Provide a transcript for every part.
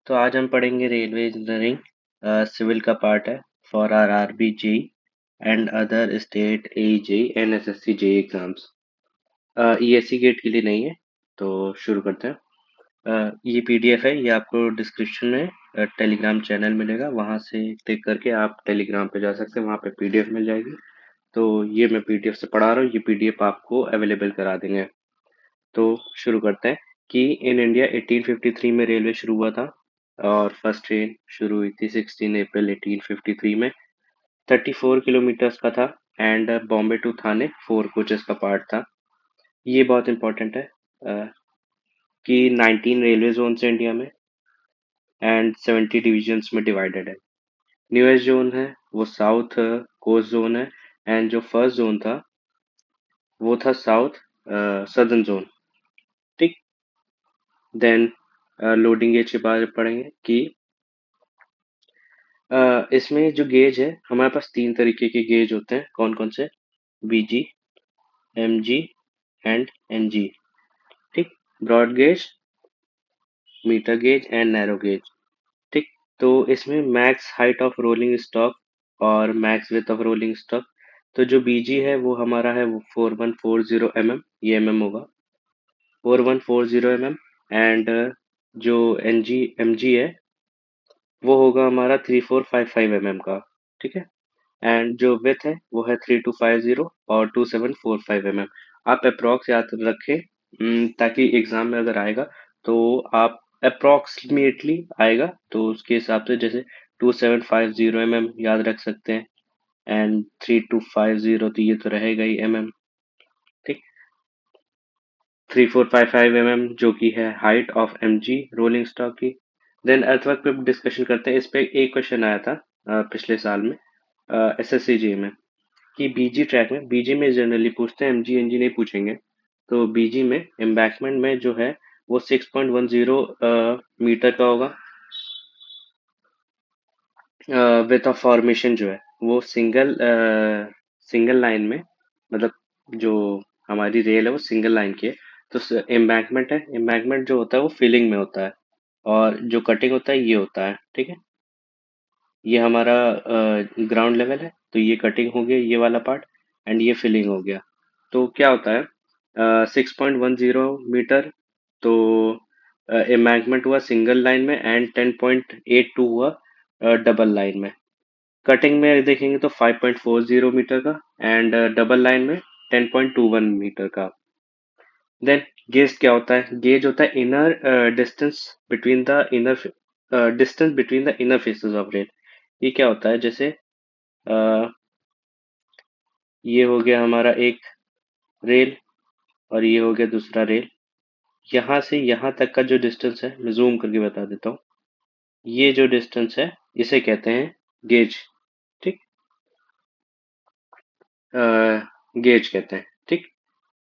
तो आज हम पढ़ेंगे रेलवे इंजीनियरिंग। सिविल का पार्ट है for R RB JE and other state A JE and SSC JE exams. ESC GATE के लिए नहीं है। तो शुरू करते हैं। ये पीडीएफ है, ये आपको डिस्क्रिप्शन में टेलीग्राम चैनल मिलेगा, वहाँ से क्लिक करके आप टेलीग्राम पे जा सकते हैं, वहाँ पे पीडीएफ मिल जाएगी। तो ये मैं पीडीएफ से पढ़ा रहा हूँ, ये पीडीएफ आपको अवेलेबल करा देंगे। तो शुरू करते हैं कि इन इंडिया 1853 में रेलवे शुरू हुआ था और फर्स्ट ट्रेन शुरू हुई थी 16 अप्रैल 1853 में। 34 किलोमीटर्स का था and Bombay to Thane 4 coaches का पार्ट था। ये बहुत इंपॉर्टेंट है कि 19 रेलवे जोन है इंडिया में एंड 70 डिविजन्स में डिवाइडेड है। न्यूएस्ट जोन है वो साउथ कोस्ट जोन है एंड जो फर्स्ट जोन था वो था साउथ सदर्न जोन। ठीक। देन लोडिंग गेज के बारे में पढ़ेंगे कि इसमें जो गेज है हमारे पास तीन तरीके के गेज होते हैं। कौन कौन से? BG, MG and NG. ठीक। Broad gauge, metre gauge and narrow gauge. ठीक। तो इसमें max height of rolling stock और max width of rolling stock. तो जो बीजी है वो हमारा है वो 4140 ये होगा 4140 एंड जो एमजी है वो होगा हमारा 3455 का। ठीक है। एंड जो विथ है वो है 3250 और 2745 आप अप्रोक्स याद रखें। ताकि एग्जाम में अगर आएगा तो आप अप्रोक्सीमेटली आएगा तो उसके हिसाब से जैसे 2750 याद रख सकते हैं एंड 3250 तो ये तो रहेगा ही ठीक। 3455 जो कि है height of MG rolling stock की। देन अर्थवर्क पे डिस्कशन करते हैं। इस पे एक क्वेश्चन आया था पिछले साल में एसएससी में कि बीजी ट्रैक में, बीजी में जनरली पूछते हैं, एमजी एनजी नहीं पूछेंगे। तो बीजी में एम्बैंकमेंट में जो है वो 6.10 मीटर का होगा। विथ ऑफ फॉर्मेशन जो है वो सिंगल लाइन में, मतलब जो हमारी रेल है वो सिंगल लाइन की है। तो एम्बैंकमेंट है, एम्बैंकमेंट जो होता है वो फिलिंग में होता है और जो कटिंग होता है ये होता है। ठीक है। ये हमारा ग्राउंड लेवल है तो ये कटिंग हो गया ये वाला पार्ट एंड ये फिलिंग हो गया। तो क्या होता है 6.10 मीटर। तो एम्बैंकमेंट हुआ सिंगल लाइन में एंड 10.82 हुआ डबल लाइन में। कटिंग में देखेंगे तो 5.40 मीटर का एंड डबल लाइन में 10.21 मीटर का। देन गेज क्या होता है? गेज होता है inner distance between the inner faces of rail. ये क्या होता है? जैसे अ, ये हो गया हमारा एक रेल और ये हो गया दूसरा रेल। यहाँ से यहाँ तक का जो डिस्टेंस है मैं जूम करके बता देता हूँ। ये जो डिस्टेंस है इसे कहते हैं गेज। ठीक। गेज कहते हैं। ठीक।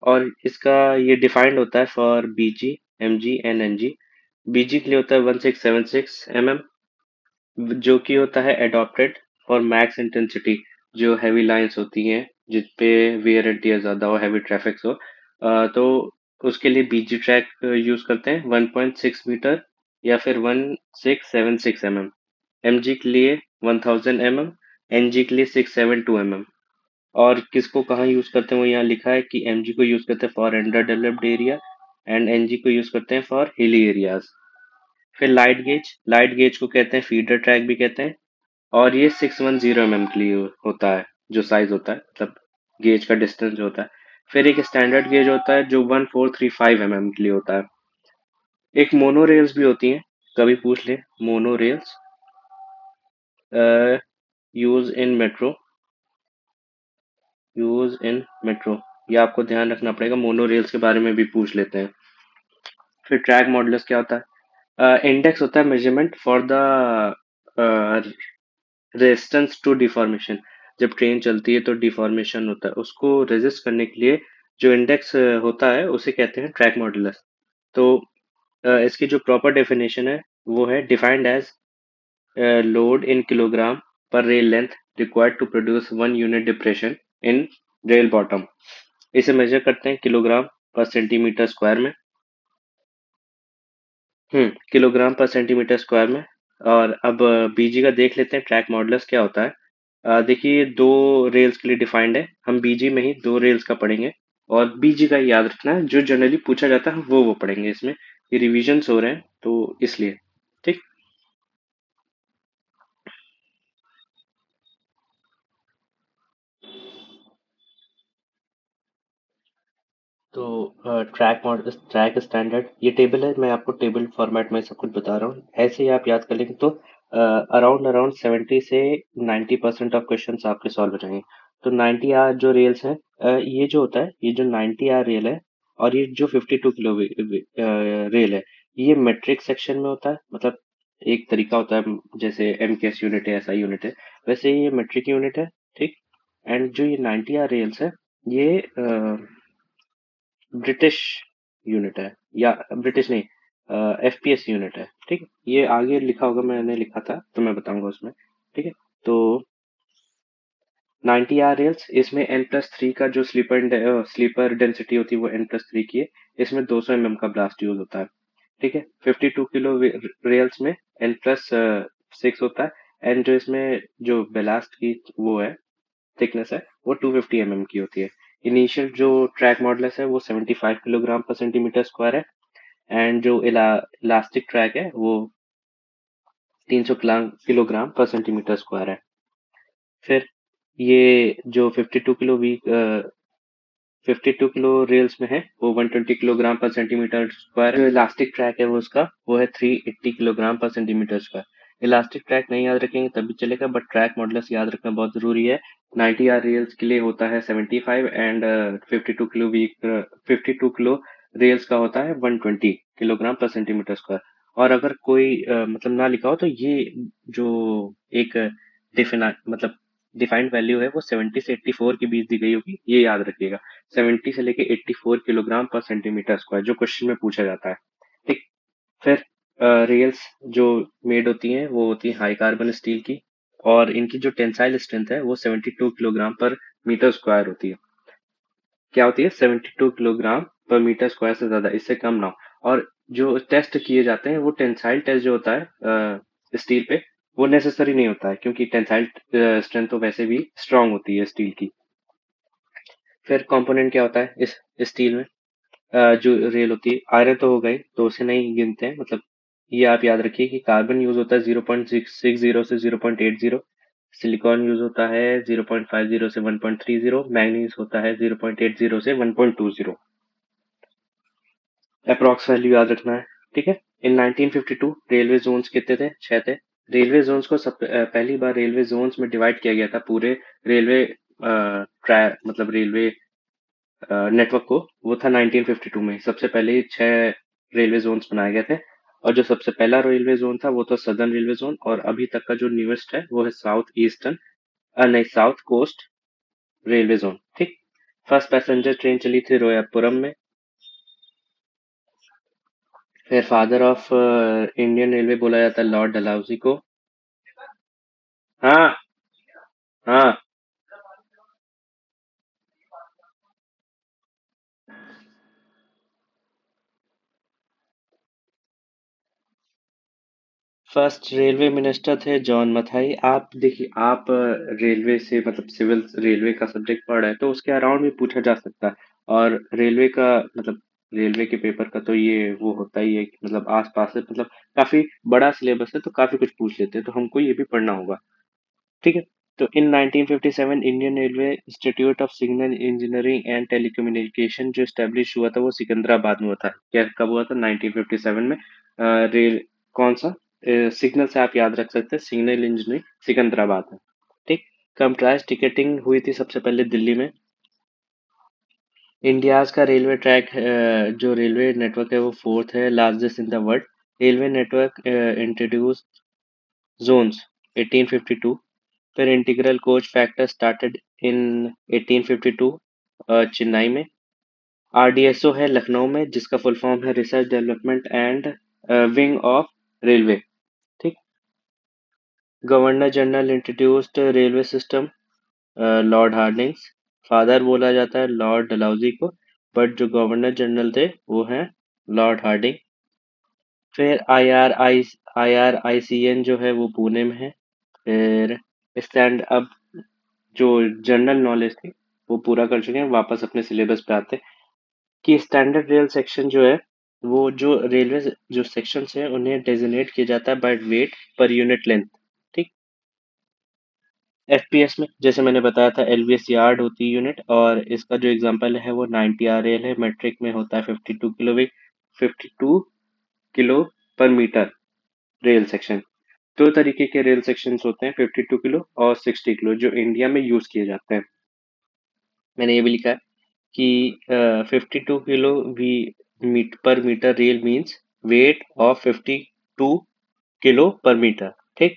और इसका ये डिफाइंड होता है for BG, MG and NG. BG के लिए होता है 1676 जो कि होता है एडॉप्टेड फॉर मैक्स इंटेंसिटी। जो हैवी लाइंस होती हैं जिस पे वेयर एंड टियर ज्यादा हो, हैवी ट्रैफिक हो, तो उसके लिए बीजी ट्रैक यूज करते हैं 1.6 मीटर या फिर 1676 एमजी के लिए 1000 एनजी के लिए 672 और किसको कहाँ यूज करते हैं वो यहाँ लिखा है कि एमजी को यूज करते हैं for under developed area and NG को यूज करते हैं फॉर हिली एरियाज। फिर लाइट गेज को कहते हैं फीडर ट्रैक भी कहते हैं और ये 610 के लिए होता है, जो साइज होता है, मतलब गेज का डिस्टेंस जो होता है। फिर एक स्टैंडर्ड गेज होता है जो 1435 के लिए होता है। एक मोनो रेल्स भी होती हैं, कभी पूछ ले। Mono rails use in metro, use in metro, ये आपको ध्यान रखना पड़ेगा। मोनो रेल्स के बारे में भी पूछ लेते हैं। फिर ट्रैक मॉडुलस क्या होता है? इंडेक्स होता है measurement for the resistance to deformation. जब ट्रेन चलती है तो डिफॉर्मेशन होता है, उसको रेजिस्ट करने के लिए जो इंडेक्स होता है उसे कहते हैं ट्रैक मॉडुलस। तो इसकी जो प्रॉपर डेफिनेशन है वो है defined as load in kilogram per rail length required to produce 1 unit depression in rail bottom. इसे मेजर करते हैं किलोग्राम पर सेंटीमीटर स्क्वायर में। किलोग्राम पर सेंटीमीटर स्क्वायर में। और अब बीजी का देख लेते हैं ट्रैक मॉडुलस क्या होता है। देखिए, दो रेल्स के लिए डिफाइंड है, हम बीजी में ही दो रेल्स का पढ़ेंगे। और बीजी का याद रखना है, जो जनरली पूछा जाता है वो पढ़ेंगे इसमें। ये रिविजन्स हो रहे हैं तो इसलिए। ठीक। तो ट्रैक स्टैंडर्ड ये टेबल है, मैं आपको टेबल फॉर्मेट में सब कुछ बता रहा हूँ, ऐसे ही आप याद कर लेंगे तो अराउंड अराउंड 70 से 90% ऑफ क्वेश्चन आपके सॉल्व हो जाएंगे। तो 90 आर जो रेल्स हैं, ये जो होता है, ये जो 90 आर रेल है और ये जो 52 किलो रेल है, ये मेट्रिक सेक्शन में होता है। मतलब एक तरीका होता है, जैसे एम के एस यूनिट है, ऐसा यूनिट है, वैसे ये मेट्रिक यूनिट है। ठीक। एंड जो ये 90 आर रेल्स है, ये ब्रिटिश यूनिट है, या ब्रिटिश नहीं, एफपीएस यूनिट है। ठीक है, ये आगे लिखा होगा, मैंने लिखा था तो मैं बताऊंगा उसमें। ठीक है। तो 90 आर रेल्स, इसमें N+3 का जो स्लीपर डेंसिटी होती है वो N+3 की है। इसमें 200 mm का ब्लास्ट यूज होता है। ठीक है। 52 किलो रेल्स में N+6 होता है। एंड जो इसमें जो बेलास्ट की वो है, थिकनेस है, वो 250 mm की होती है। इनिशियल जो ट्रैक मॉडुलस है वो 75 किलोग्राम पर सेंटीमीटर स्क्वायर है। एंड जो इलास्टिक ट्रैक है वो 300 किलोग्राम पर सेंटीमीटर स्क्वायर है। फिर ये जो 52 किलो रेल्स में है, वो 120 किलोग्राम पर सेंटीमीटर स्क्वायर। जो इलास्टिक ट्रैक है वो उसका वो है 380 kilogram per centimetre square. Elastic track नहीं याद रखेंगे तब भी चलेगा, बट ट्रैक मॉडुलस याद रखना बहुत जरूरी है। 90 आर रेल्स के लिए होता है 75, एंड 52 किलो रेल्स का होता है 120 किलोग्राम पर सेंटीमीटर स्क्वायर। और अगर कोई मतलब ना लिखा हो तो ये जो एक मतलब डिफाइंड वैल्यू है वो 70 से 84 के बीच दी गई होगी, ये याद रखिएगा। 70 से लेके 84 किलोग्राम पर सेंटीमीटर स्क्वायर जो क्वेश्चन में पूछा जाता है। ठीक। फिर रेल्स जो मेड होती हैं वो होती है हाई कार्बन स्टील की। और इनकी जो टेंसाइल स्ट्रेंथ है वो 72 किलोग्राम पर मीटर स्क्वायर होती है। क्या होती है? 72 किलोग्राम पर मीटर स्क्वायर से ज्यादा, इससे कम ना हो। और जो टेस्ट किए जाते हैं वो टेंसाइल टेस्ट जो होता है स्टील पे, वो नेसेसरी नहीं होता है, क्योंकि टेंसाइल स्ट्रेंथ तो वैसे भी स्ट्रांग होती है स्टील की। फिर कंपोनेंट क्या होता है इस स्टील में? जो रेल होती है, आयरन तो हो गई तो उसे नहीं गिनते हैं, मतलब ये आप याद रखिए कि कार्बन यूज होता है 0.660 से 0.80। सिलिकॉन यूज होता है 0.50 से 1.30। मैग्नीज होता है 0.80 से 1.20। अप्रॉक्स वैल्यू याद रखना है। ठीक है। इन 1952 रेलवे जोन्स कितने थे? 6 थे। रेलवे जोन्स को पहली बार रेलवे जोन्स में डिवाइड किया गया था पूरे रेलवे मतलब रेलवे नेटवर्क को, वो था 1952 में। सबसे पहले 6 रेलवे जोन्स बनाए गए थे। और जो सबसे पहला रेलवे जोन था वो तो सदर्न रेलवे जोन, और अभी तक का जो न्यूएस्ट है वो है साउथ ईस्टर्न, नहीं, साउथ कोस्ट रेलवे जोन। ठीक। फर्स्ट पैसेंजर ट्रेन चली थी रोयापुरम में। फिर फादर ऑफ इंडियन रेलवे बोला जाता है लॉर्ड डलहौजी को। हाँ। हाँ। फर्स्ट रेलवे मिनिस्टर थे जॉन मथाई। आप देखिए, आप रेलवे से मतलब सिविल रेलवे का सब्जेक्ट पढ़ रहे हैं तो उसके अराउंड भी पूछा जा सकता है। और रेलवे का मतलब रेलवे के पेपर का तो ये वो होता ही है कि मतलब आसपास से मतलब काफी बड़ा सिलेबस है तो काफी कुछ पूछ लेते हैं, तो हमको ये भी पढ़ना होगा। ठीक है। तो इन 1957 Indian railway institute of signal engineering and telecommunication जो स्टैब्लिश हुआ था वो सिकंदराबाद में हुआ था। क्या कब हुआ था? 1957 में। रेल कौन सा सिग्नल से आप याद रख सकते हैं, सिग्नल इंजीनियरिंग सिकंदराबाद में। ठीक। कंप्यूटराइज टिकटिंग हुई थी सबसे पहले दिल्ली में। इंडियाज का रेलवे ट्रैक जो रेलवे नेटवर्क है वो फोर्थ है largest in the world. Railway network introduce zones 1852। फिर integral coach factor started in 1852 Chennai में। आरडीएसओ है लखनऊ में, जिसका फुल फॉर्म है research development and wing of railway. ठीक। Governor general introduced railway system lord Hardings. Father बोला जाता है लॉर्ड डलहौजी को, बट जो गवर्नर जनरल थे वो हैं लॉर्ड हार्डिंग। फिर आर आई सी एन जो है वो पुणे में है। फिर स्टैंड अब जो जनरल नॉलेज थी वो पूरा कर चुके हैं, वापस अपने सिलेबस पे आते हैं कि स्टैंडर्ड रेल सेक्शन जो है वो जो रेलवे जो सेक्शंस हैं उन्हें डेजिग्नेट किया जाता है by weight per unit length. ठीक। एफपीएस में जैसे मैंने बताया था एलवीएस यार्ड होती है यूनिट, और इसका जो एग्जांपल है वो 90 आरएल है। मेट्रिक में होता है 52 kilo, 52 kilo per metre rail section. दो तरीके के रेल सेक्शंस होते हैं, 52 किलो और 60 किलो, जो इंडिया में यूज किए जाते हैं। मैंने ये भी लिखा है कि 52 kilo V per metre rail means weight of 52 kilo per metre. ठीक।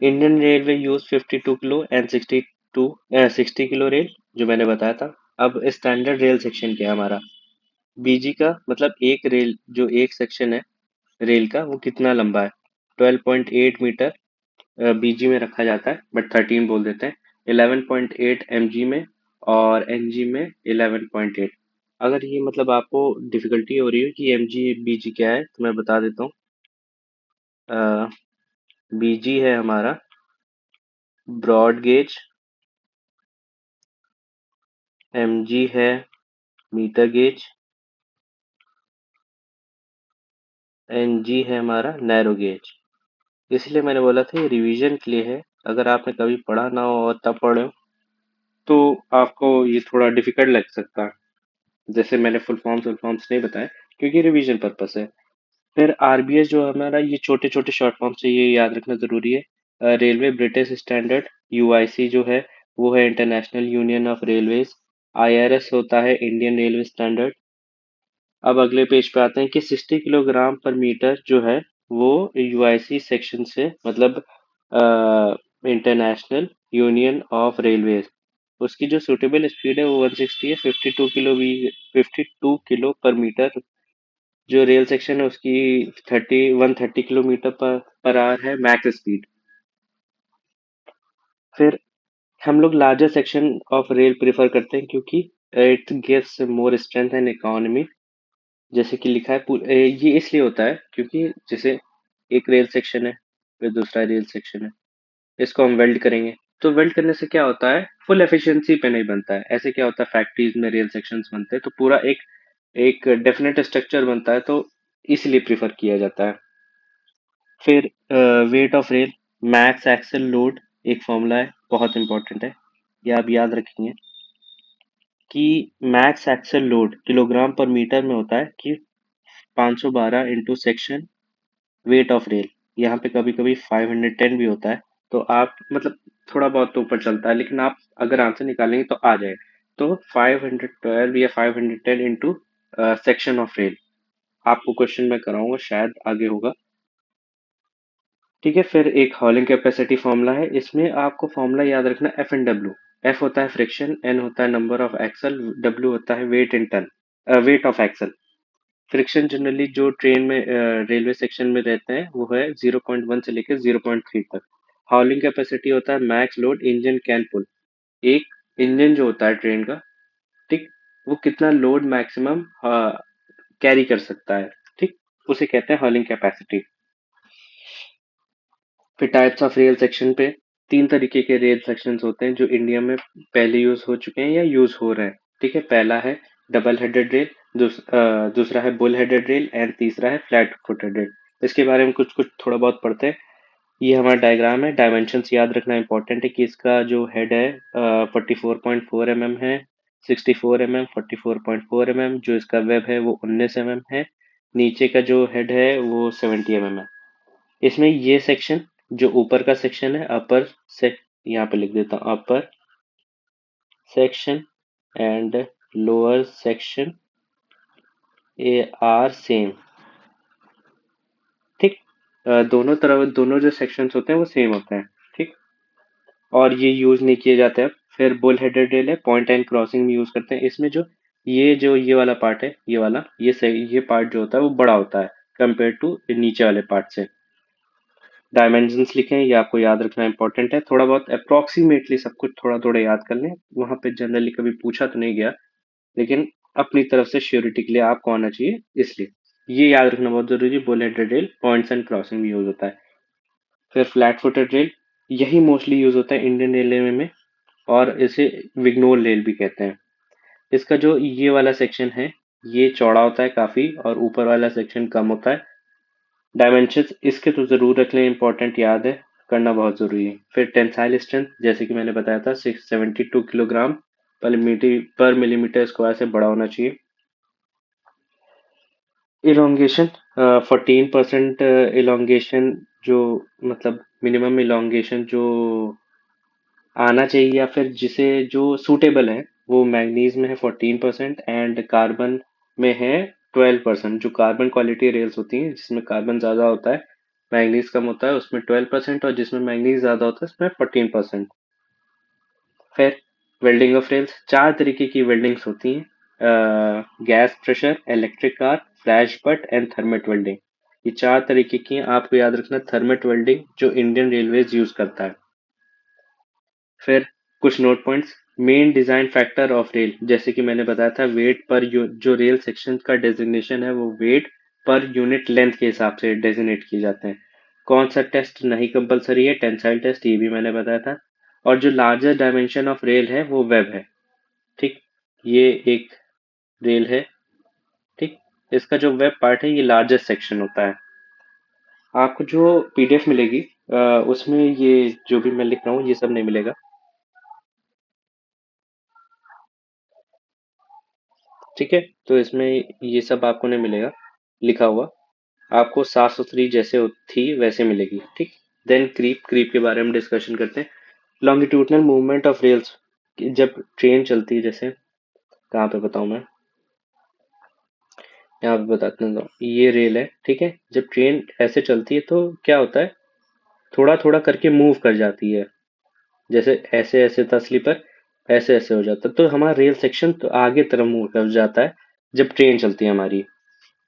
Indian railway use 52 kilo and 60 kilo rail, जो मैंने बताया था। अब स्टैंडर्ड रेल सेक्शन क्या है हमारा? बीजी का मतलब एक रेल, जो एक सेक्शन है रेल का वो कितना लंबा है? 12.8 मीटर बीजी में रखा जाता है, बट 13 बोल देते हैं। 11.8 एमजी में, और एनजी में 11.8। अगर ये मतलब आपको डिफिकल्टी हो रही है कि एमजी बीजी क्या है, तो मैं बता देता हूँ। बीजी है हमारा ब्रॉड गेज, एमजी है मीटर गेज, एनजी है हमारा नैरो गेज। इसलिए मैंने बोला था ये रिवीजन के लिए है। अगर आपने कभी पढ़ा ना हो और तब पढ़े हो तो आपको ये थोड़ा डिफिकल्ट लग सकता है। जैसे मैंने फुल फॉर्म्स नहीं बताए, क्योंकि रिवीजन पर्पस है। फिर आरबीएस जो हमारा, ये छोटे छोटे शॉर्ट फॉर्म से ये याद रखना जरूरी है। रेलवे ब्रिटिश स्टैंडर्ड, यूआईसी जो है वो है international union of railways. IRS होता है इंडियन रेलवे स्टैंडर्ड। अब अगले पेज पे आते हैं कि 60 किलोग्राम पर मीटर जो है वो यूआईसी सेक्शन से मतलब इंटरनेशनल यूनियन ऑफ रेलवेज, उसकी जो सुटेबल स्पीड है वो 160 है। 52 किलो पर मीटर जो रेल सेक्शन है उसकी 130 किलोमीटर पर आवर है मैक्स स्पीड। फिर हम लोग larger section of rail prefer करते हैं क्योंकि it gives more strength and economy. जैसे कि लिखा है ये इसलिए होता है क्योंकि जैसे एक रेल सेक्शन है, फिर दूसरा रेल सेक्शन है, इसको हम वेल्ड करेंगे। तो वेल्ड करने से क्या होता है, फुल एफिशिएंसी पे नहीं बनता है। ऐसे क्या होता है, फैक्ट्रीज में रेल सेक्शंस बनते हैं तो पूरा एक एक डेफिनेट स्ट्रक्चर बनता है, तो इसलिए प्रिफर किया जाता है। फिर weight of rail, max axle load एक फॉर्मूला है, बहुत इंपॉर्टेंट है, ये आप याद रखेंगे कि max axle load kilogram per metre में होता है कि 512 into section weight of rail. यहाँ पे कभी कभी 510 भी होता है, तो आप मतलब थोड़ा बहुत तो ऊपर चलता है, लेकिन आप अगर आंसर निकालेंगे तो आ जाए। तो 512 या 510 इंटू सेक्शन ऑफ रेल, आपको क्वेश्चन मैं कराऊंगा, शायद आगे होगा। ठीक है। फिर एक हॉलिंग कैपेसिटी फॉर्मूला है, इसमें आपको फॉर्मूला याद रखना एफ एंड डब्ल्यू। एफ होता है फ्रिक्शन, एन होता है नंबर ऑफ एक्सल, डब्ल्यू होता है weight in ton, weight of axle. Friction generally जो ट्रेन में रेलवे सेक्शन में रहते हैं वो है 0.1 से लेकर 0.3 तक। हाउलिंग कैपेसिटी होता है max load engine can pull. एक इंजन जो होता है ट्रेन का, ठीक, वो कितना लोड मैक्सिमम कैरी कर सकता है, ठीक, उसे कहते हैं हॉलिंग कैपेसिटी। फिर टाइप्स ऑफ रेल सेक्शन पे तीन तरीके के रेल सेक्शंस होते हैं जो इंडिया में पहले यूज हो चुके हैं या यूज हो रहे हैं। ठीक है। पहला है डबल हेडेड रेल, दूसरा है बुल हेडेड रेल, एंड तीसरा है फ्लैट फुटेड रेल। इसके बारे में कुछ कुछ थोड़ा बहुत पढ़ते हैं। ये हमारा डायग्राम है, डायमेंशंस याद रखना इंपॉर्टेंट है कि इसका जो हेड है 44.4 mm है, 64 mm, 44.4 mm। जो इसका वेब है वो 19 mm है। नीचे का जो हेड है वो 70 mm है। इसमें ये सेक्शन जो ऊपर का सेक्शन है अपर से, यहाँ पे लिख देता हूँ upper section and lower section are same. ठीक। दोनों तरफ दोनों जो सेक्शंस होते हैं वो सेम होते हैं। ठीक। और ये यूज नहीं किए जाते हैं। फिर बुल हेडेड रेल है, पॉइंट एंड क्रॉसिंग में यूज करते हैं। इसमें जो ये वाला पार्ट है, ये वाला ये पार्ट जो होता है वो बड़ा होता है कंपेयर टू नीचे वाले पार्ट से। डायमेंशंस लिखे हैं, ये आपको याद रखना इंपॉर्टेंट है। थोड़ा बहुत अप्रोक्सीमेटली सब कुछ थोड़ा थोड़ा याद कर लें, वहां पे जनरली कभी पूछा तो नहीं गया, लेकिन अपनी तरफ से श्योरिटी के लिए आपको आना चाहिए इसलिए। ये याद रखना बहुत जरूरी है, bull headed rail points and crossing भी यूज होता है। फिर फ्लैट फुटेड रेल, यही मोस्टली यूज होता है इंडियन रेलवे में, और इसे विग्नोर रेल भी कहते हैं। इसका जो ये वाला सेक्शन है, ये चौड़ा होता है काफी, और ऊपर वाला सेक्शन कम होता है। डायमेंशंस इसके तो जरूर रख लें, इंपॉर्टेंट याद है, करना बहुत जरूरी है। फिर टेंसाइल स्ट्रेंथ, जैसे कि मैंने बताया था, 672 किलोग्राम पर मिलीमीटर स्क्वायर से बड़ा होना चाहिए। इलोंगेशन, 14% इलोंगेशन, जो मतलब मिनिमम इलोंगेशन जो आना चाहिए, या फिर जिसे जो सूटेबल है, वो मैंगनीज में है 14% एंड कार्बन में है 12%। जो कार्बन क्वालिटी रेल्स होती हैं जिसमें कार्बन ज्यादा होता है, मैंगनीज कम होता है, उसमें 12%, और जिसमें मैंगनीज ज्यादा होता है उसमें 14%। फिर वेल्डिंग ऑफ रेल्स, चार तरीके की वेल्डिंग्स होती हैं, gas pressure, electric arc, flash but and thermite welding. ये चार तरीके की हैं, आपको याद रखना, थर्मेट वेल्डिंग जो इंडियन रेलवेज यूज करता है। फिर कुछ note points, main design factor of rail, जैसे कि मैंने बताया था, वेट पर जो रेल सेक्शन का डेजिग्नेशन है वो वेट पर यूनिट लेंथ के हिसाब से डेजिग्नेट किए जाते हैं। कौन सा टेस्ट नहीं कंपलसरी है, टेंसाइल टेस्ट, ये भी मैंने बताया था। और जो लार्जेस्ट डायमेंशन ऑफ रेल है वो वेब है। ठीक, ये एक रेल है। ठीक, इसका जो वेब पार्ट है ये लार्जेस्ट सेक्शन होता है। आपको जो पीडीएफ मिलेगी, उसमें ये जो भी मैं लिख रहा हूँ ये सब नहीं मिलेगा। ठीक है, तो इसमें ये सब आपको नहीं मिलेगा लिखा हुआ, आपको साफ सुथरी जैसे थी वैसे मिलेगी। ठीक, देन क्रीप, क्रीप के बारे में डिस्कशन करते हैं। लॉन्गिट्यूडनल मूवमेंट ऑफ रेल्स, जब ट्रेन चलती है, जैसे कहाँ पे बताऊं मैं, यहाँ पे बताते हैं। ये रेल है, ठीक है, जब ट्रेन ऐसे चलती है तो क्या होता है, थोड़ा थोड़ा करके मूव कर जाती है। जैसे ऐसे ऐसे था स्लीपर, ऐसे ऐसे हो जाता है, तो हमारा रेल सेक्शन तो आगे तरफ मूव कर जाता है जब ट्रेन चलती है हमारी।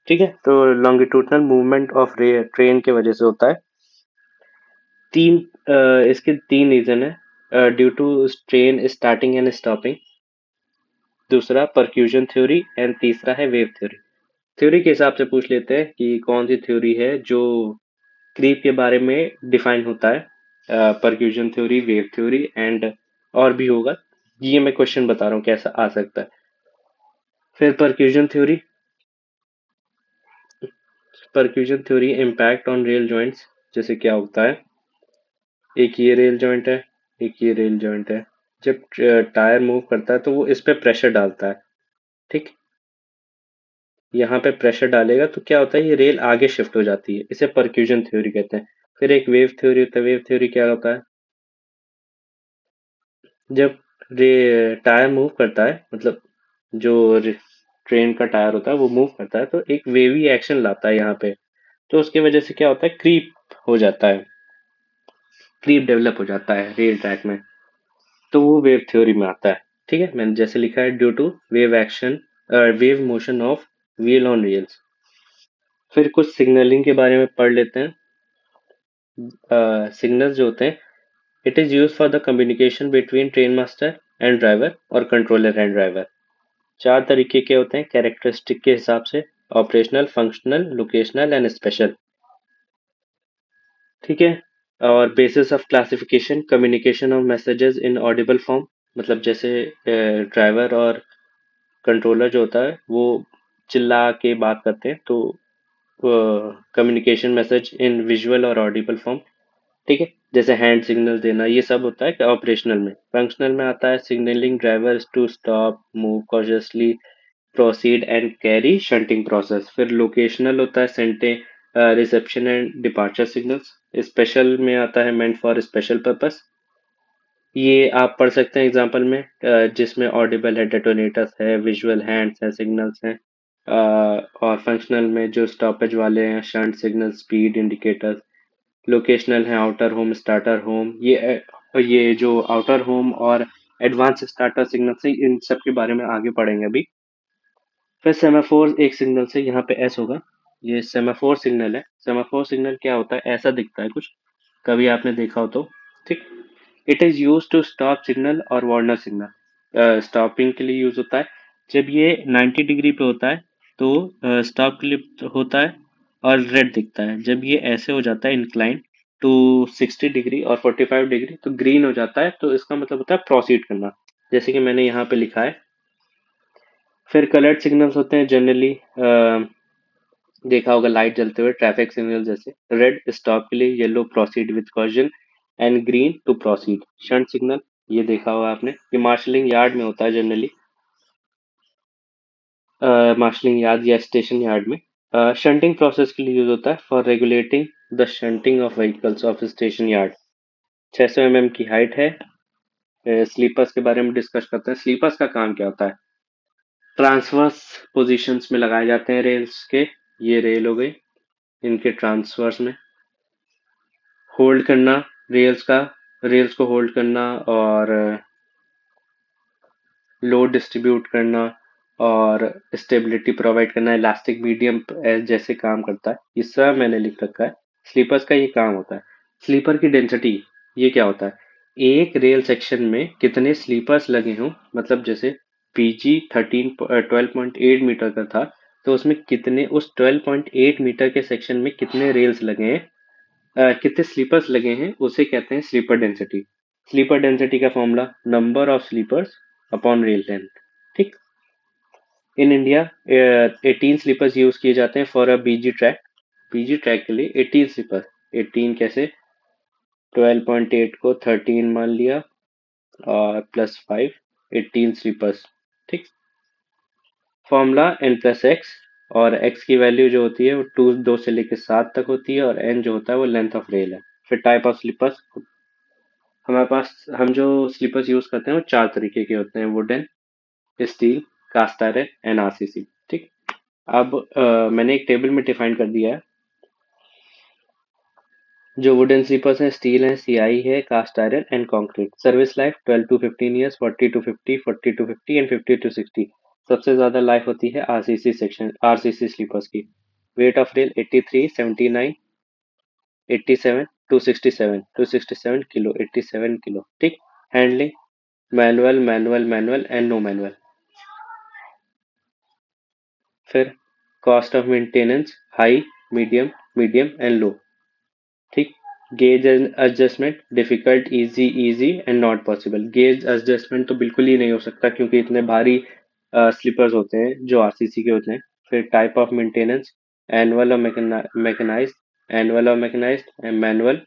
ठीक है, तो लॉन्गिट्यूडनल मूवमेंट ऑफ ट्रेन के वजह से होता है। तीन इसके तीन रीजन है, due to train starting and stopping, दूसरा परक्यूजन थ्योरी, एंड तीसरा है वेव थ्योरी। थ्योरी के हिसाब से पूछ लेते हैं कि कौन सी थ्योरी है जो क्रीप के बारे में डिफाइन होता है। Percussion theory, wave theory, and और भी होगा, ये मैं क्वेश्चन बता रहा हूँ कैसा आ सकता है। फिर percussion theory impact on rail joints, जैसे क्या होता है, एक ये रेल जॉइंट है, एक ये रेल जॉइंट है, जब टायर मूव करता है तो वो इस पे प्रेशर डालता है। ठीक, यहाँ पे प्रेशर डालेगा तो क्या होता है, ये रेल आगे शिफ्ट हो जाती है, इसे परक्यूजन थ्योरी कहते हैं। फिर एक वेव थ्योरी होता है, वेव थ्योरी क्या होता है, जब टायर मूव करता है, मतलब जो ट्रेन का टायर होता है वो मूव करता है तो एक वेवी एक्शन लाता है यहाँ पे, तो उसकी वजह से क्या होता है, क्रीप हो जाता है, क्रीप डेवलप हो जाता है रेल ट्रैक में, तो वो वेव थ्योरी में आता है। ठीक है, मैंने जैसे लिखा है, due to wave action, wave motion of wheel on rails. फिर कुछ सिग्नलिंग के बारे में पढ़ लेते हैं। सिग्नल्स जो होते हैं, it is use for the communication between train master and driver और कंट्रोलर एंड ड्राइवर। चार तरीके के होते हैं कैरेक्टरिस्टिक के हिसाब से, operational, functional, locational and special. ठीक है, और basis of classification, communication of messages in Audible form, मतलब जैसे ड्राइवर और कंट्रोलर जो होता है वो चिल्ला के बात करते हैं, तो कम्युनिकेशन मैसेज इन विजुअल और ऑडिबल फॉर्म। ठीक है, जैसे हैंड सिग्नल देना, ये सब होता है ऑपरेशनल में। फंक्शनल में आता है signalling drivers to stop, move cautiously, proceed and carry, shunting process. फिर लोकेशनल होता है shunting, reception and departure signals. Special में आता है मेंट फॉर स्पेशल पर्पस, ये आप पढ़ सकते हैं एग्जांपल में, जिसमें ऑडिबल है, डेटोनेटर्स है, विजुअल हैंड्स है, सिग्नल्स हैं। और फंक्शनल में जो स्टॉपेज वाले हैं, shunt signal, speed indicators. Locational है आउटर होम, स्टार्टर होम, ये जो आउटर होम और एडवांस स्टार्टर सिग्नल से, इन सब के बारे में आगे पढ़ेंगे अभी। फिर सेमाफोर एक सिग्नल से, यहाँ पे एस होगा, ये सेमाफोर सिग्नल है। सेमाफोर सिग्नल क्या होता है, ऐसा दिखता है कुछ, कभी आपने देखा हो तो। ठीक, it is use to stop signal और वार्नर सिग्नल। स्टॉपिंग के लिए यूज होता है जब ये 90 डिग्री पे होता है, तो स्टॉप क्लिप होता है और रेड दिखता है। जब ये ऐसे हो जाता है इंक्लाइन टू 60 डिग्री और 45 डिग्री, तो ग्रीन हो जाता है, तो इसका मतलब होता है प्रोसीड करना, जैसे कि मैंने यहाँ पे लिखा है। फिर कलर्ड सिग्नल्स होते हैं जनरली, देखा होगा लाइट जलते हुए, ट्रैफिक सिग्नल जैसे रेड स्टॉप के लिए, yellow proceed with caution and green to proceed. Shunt signal, ये देखा होगा आपने, ये मार्शलिंग यार्ड में होता है जनरली, मार्शलिंग यार्ड या स्टेशन यार्ड में। शंटिंग प्रोसेस के लिए यूज होता है for regulating the shunting of vehicles of station yard. 600 mm की हाइट है। स्लीपर्स के बारे में डिस्कस करते हैं। स्लीपर्स का काम क्या होता है? ट्रांसवर्स पोजीशंस में लगाए जाते हैं रेल्स के। ये रेल हो गई, इनके ट्रांसवर्स में होल्ड करना, रेल्स का रेल्स को होल्ड करना और लोड डिस्ट्रीब्यूट करना और स्टेबिलिटी प्रोवाइड करना, इलास्टिक मीडियम जैसे काम करता है। ये सब मैंने लिख रखा है। स्लीपर्स का ये काम होता है। स्लीपर की डेंसिटी, ये क्या होता है? एक रेल सेक्शन में कितने स्लीपर्स लगे हों, मतलब जैसे पीजी 12.8 मीटर का था, तो उसमें कितने, उस 12.8 मीटर के सेक्शन में कितने रेल्स लगे हैं, कितने स्लीपर्स लगे हैं, उसे कहते हैं स्लीपर डेंसिटी। स्लीपर डेंसिटी का formula number of sleepers upon rail length. ठीक। इन इंडिया 18 स्लीपर्स यूज किए जाते हैं for a BG track. BG track के लिए 18 स्लीपर। 18 कैसे? 12.8 को 13 मान लिया और +5, 18 स्लीपर्स। ठीक। फॉर्मूला n+x, और x की वैल्यू जो होती है वो 2 से लेकर 7 तक होती है, और n जो होता है वो लेंथ ऑफ रेल है। फिर टाइप ऑफ स्लीपर्स, हमारे पास हम जो स्लीपर्स यूज करते हैं वो 4 तरीके के होते हैं: wooden, steel, cast iron and RCC. ठीक। अब मैंने एक टेबल में डिफाइन कर दिया है। जो वुडन स्लीपर्स हैं, स्टील है, सीआई है, cast iron and concrete. Service life 12 to 15 years, 40 to 50, 40 to 50 and 50 to 60। सबसे ज्यादा लाइफ होती है आरसीसी स्लीपर्स की। Weight of rail 83, 79, 87, 267, 267 kilo, 87 kilo. ठीक। Handling manual, manual, manual and no manual. फिर cost of maintenance high, medium, medium and low. ठीक। Gauge adjustment difficult, easy, easy and not possible. Gauge adjustment तो बिल्कुल ही नहीं हो सकता, क्योंकि इतने भारी स्लीपर्स होते हैं जो आरसीसी के होते हैं। फिर टाइप ऑफ मेंटेनेंस एनुअल और मैकेनाइज्ड, एनुअल और मैकेनाइज्ड, मैनुअल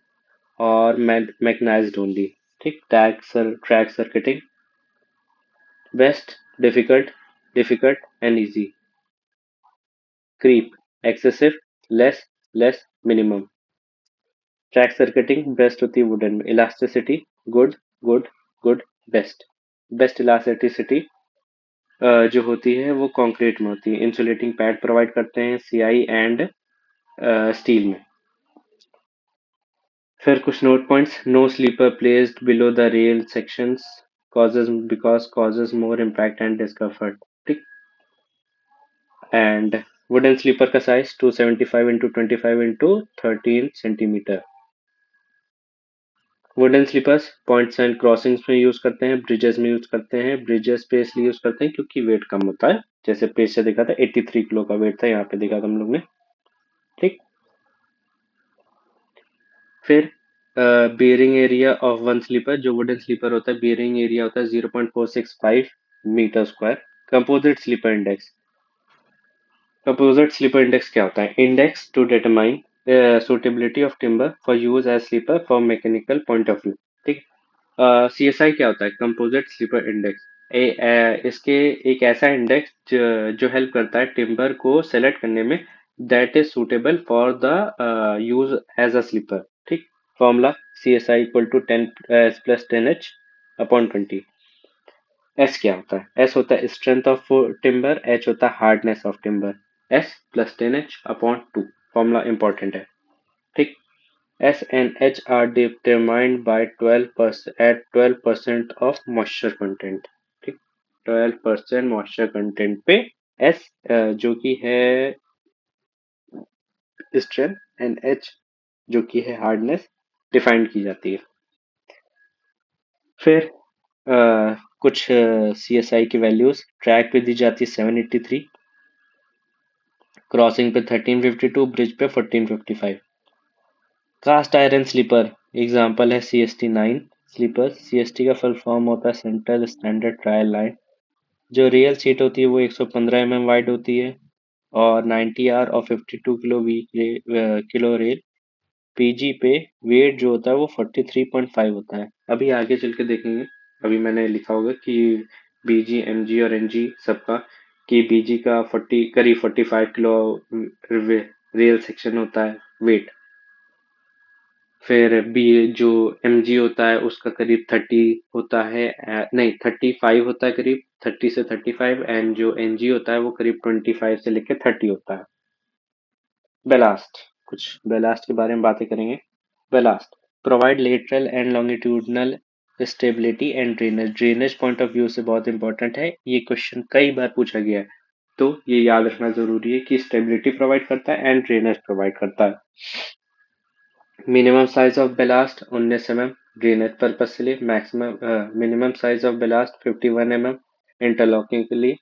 और मैकेनाइज्ड ओनली। ठीक। Track circuiting best, difficult, difficult and easy. Creep excessive, less, less, minimum. Track circuiting best होती है वुडन में। Elasticity good, good, good, best. Best elasticity जो होती है वो कंक्रीट में होती है। इंसुलेटिंग पैड प्रोवाइड करते हैं सीआई एंड स्टील में। फिर कुछ note points: no sleeper placed below the rail sections causes more impact and discomfort। ठीक। एंड वुडन स्लीपर का size 275 into 25 into 13 centimetre. Wooden sleepers points and crossings में use करते हैं, ब्रिजेस में use करते हैं। ब्रिजेस पे इसलिए यूज करते हैं क्योंकि वेट कम होता है। जैसे पेज से देखा था 83 किलो का वेट था, यहाँ पे देखा था हम लोग ने। ठीक। फिर bearing area of one sleeper, जो वुडन स्लीपर होता है, बियरिंग एरिया होता है 0.465 metre square. Composite sleeper index, composite sleeper index क्या होता है? Index to determine suitability of timber for use as sleeper from mechanical point of view. ठीक। CSI क्या होता है? Composite sleeper index. इसके एक ऐसा इंडेक्स जो हेल्प करता है टिम्बर को सेलेक्ट करने में, that is suitable for the use as a sleeper. ठीक। Formula CSI equal to 10S+10H/20। S क्या होता है? एस होता है स्ट्रेंथ ऑफ टिम्बर, एच होता है hardness of timber. S+10H/2। Formula important है। ठीक। S and H are determined by 12% at 12% of moisture content। ठीक। 12% moisture content पे S जो कि है स्ट्रेंथ एंड H जो कि है हार्डनेस डिफाइंड की जाती है। फिर कुछ CSI की वैल्यूज ट्रैक पे दी जाती है 783, क्रॉसिंग पे 1352, ब्रिज पे 1455। कास्ट आयरन स्लीपर एग्जाम्पल है CST 9 स्लीपर। CST का फुल फॉर्म होता है सेंट्रल स्टैंडर्ड ट्रायल लाइन। जो रियल सीट होती है वो 115 वाइड होती है और 90 आर और 52 किलो रेल। पीजी पे वेट जो होता है वो 43.5 होता है। अभी आगे चल के देखेंगे। अभी मैंने लिखा होगा कि बीजी एमजी और एनजी सबका, कि बीजी का 45 किलो रियल सेक्शन होता है वेट। फिर बी जो एमजी होता है उसका करीब 30 होता है, नहीं 35 होता है करीब, 30 से 35। एंड जो एनजी होता है वो करीब 25 से लेकर 30 होता है। बेलास्ट, कुछ बेलास्ट के बारे में बातें करेंगे। Ballast provide lateral and longitudinal stability and drainage. Drainage point of view से बहुत इंपॉर्टेंट है, ये क्वेश्चन कई बार पूछा गया है, तो ये याद रखना जरूरी है कि स्टेबिलिटी प्रोवाइड करता है एंड ड्रेनेज प्रोवाइड करता है। Minimum size of ballast 19 mm drainage purpose के लिए। Maximum minimum size of ballast 51 mm interlocking के लिए।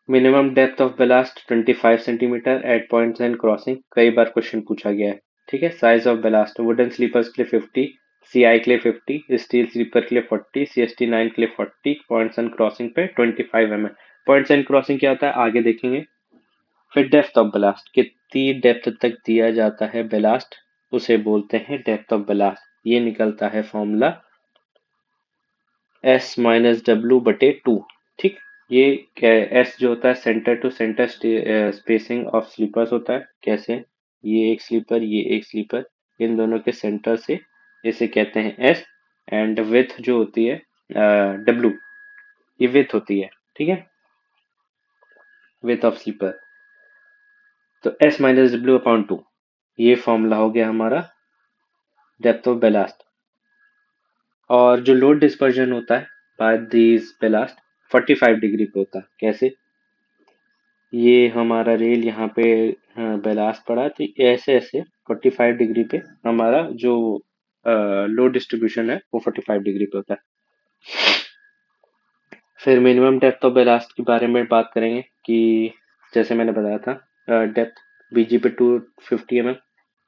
Minimum depth of ballast 25 centimetre at points and crossing, कई बार क्वेश्चन पूछा गया है। ठीक है। Size of ballast wooden sleepers के लिए 50, सीआई के लिए 50, स्टील स्लीपर के लिए 40, CST 9 के लिए 40, पॉइंट्स एंड क्रॉसिंग पे 25 mm। पॉइंट्स एंड क्रॉसिंग क्या होता है आगे देखेंगे। फिर डेप्थ ऑफ बेलास्ट, कितनी डेप्थ तक दिया जाता है बेलास्ट, उसे बोलते हैं डेप्थ ऑफ बेलास्ट। ये निकलता है फॉर्मूला S-W/2। ठीक। ये क्या है, एस जो होता है centre to centre spacing of sleepers होता है। कैसे, ये एक स्लीपर ये एक स्लीपर, इन दोनों के सेंटर से इसे कहते हैं एस। एंड विथ जो होती है W, ये विथ होती है। ठीक है, विथ ऑफ स्लीपर। तो S-W/2, ये फॉर्मूला हो गया हमारा डेप्थ ऑफ बेलास्ट। और जो लोड डिस्पर्जन होता है बाय दिस बेलास्ट 45 डिग्री पे होता है। कैसे, ये हमारा रेल यहाँ पे बेलास्ट पड़ा है, तो ऐसे ऐसे 45 डिग्री पे हमारा जो लोड डिस्ट्रीब्यूशन है वो 45 डिग्री पे होता है। फिर मिनिमम डेप्थ ऑफ बेलास्ट के बारे में बात करेंगे कि जैसे मैंने बताया था डेप्थ बीजी पे 250 mm,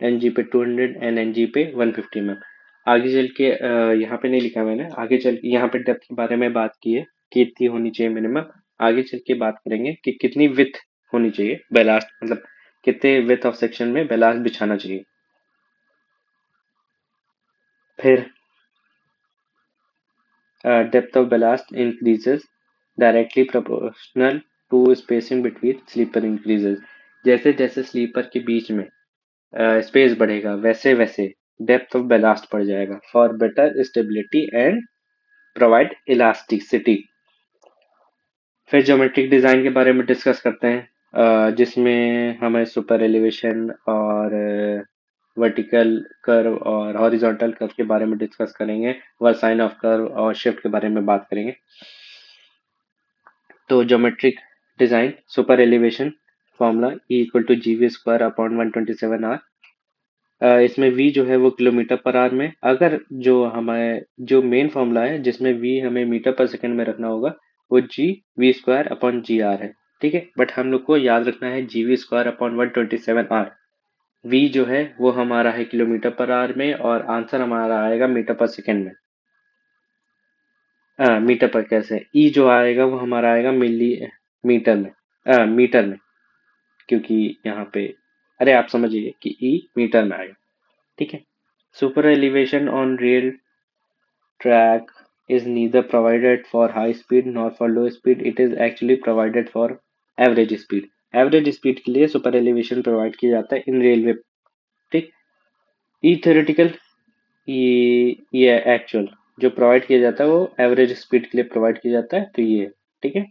एनजी पे 200 एंड एनजी पे 150 mm। आगे चल के यहाँ पे नहीं लिखा मैंने, आगे चल के यहाँ पे डेप्थ के बारे में बात की है कि इतनी होनी चाहिए मिनिमम। आगे चल के बात करेंगे कि कितनी विथ होनी चाहिए बेलास्ट, मतलब कितने विथ ऑफ सेक्शन में बेलास्ट बिछाना चाहिए। फिर depth of ballast increases directly proportional to spacing between sleeper increases. जैसे जैसे स्लीपर के बीच में स्पेस बढ़ेगा वैसे वैसे डेप्थ ऑफ बेलास्ट बढ़ जाएगा for better stability and provide elasticity. फिर ज्योमेट्रिक डिजाइन के बारे में डिस्कस करते हैं, जिसमें हमें सुपर एलिवेशन और वर्टिकल कर्व और हॉरिजॉन्टल कर्व के बारे में डिस्कस करेंगे। वर्साइन ऑफ कर्व और शिफ्ट के बारे में बात करेंगे। तो geometric design super elevation formula E = GV² / 127R। इसमें V जो है वो किलोमीटर पर आवर में, अगर जो हमारे जो मेन फॉर्मूला है जिसमें V हमें मीटर पर सेकंड में रखना होगा वो GV² / GR है। ठीक है, बट हम लोग को याद रखना है GV² / 127R। V जो है वो हमारा है किलोमीटर पर आवर में और आंसर हमारा आएगा मीटर पर सेकंड में। मीटर पर कैसे, ई जो आएगा वो हमारा आएगा मिली मीटर में, मीटर में, क्योंकि यहाँ पे अरे आप समझिए कि ई मीटर में आएगा। ठीक है। Super elevation on rail track is neither provided for high speed nor for low speed, it is actually provided for average speed। Average speed के लिए सुपर एलिवेशन प्रोवाइड किया जाता है इन रेलवे। ठीक। ई थ्योरेटिकल, ये एक्चुअल जो प्रोवाइड किया जाता है वो एवरेज स्पीड के लिए प्रोवाइड किया जाता है, तो ये। ठीक है।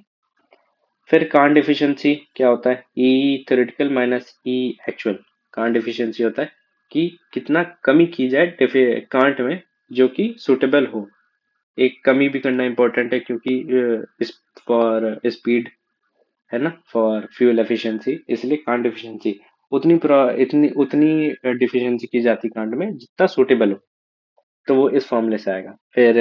फिर कांट एफिशिएंसी क्या होता है, E theoretical minus E actual. Cant efficiency होता है कि कितना कमी की जाए कांट में जो कि सुटेबल हो। एक कमी भी करना इंपॉर्टेंट है क्योंकि इस फॉर स्पीड है ना, फॉर फ्यूल एफिशिएंसी, इसलिए कांट एफिशिएंसी उतनी डिफिशिएंसी की जाती कांट में जितना सुटेबल हो, तो वो इस फॉर्मूले से आएगा। फिर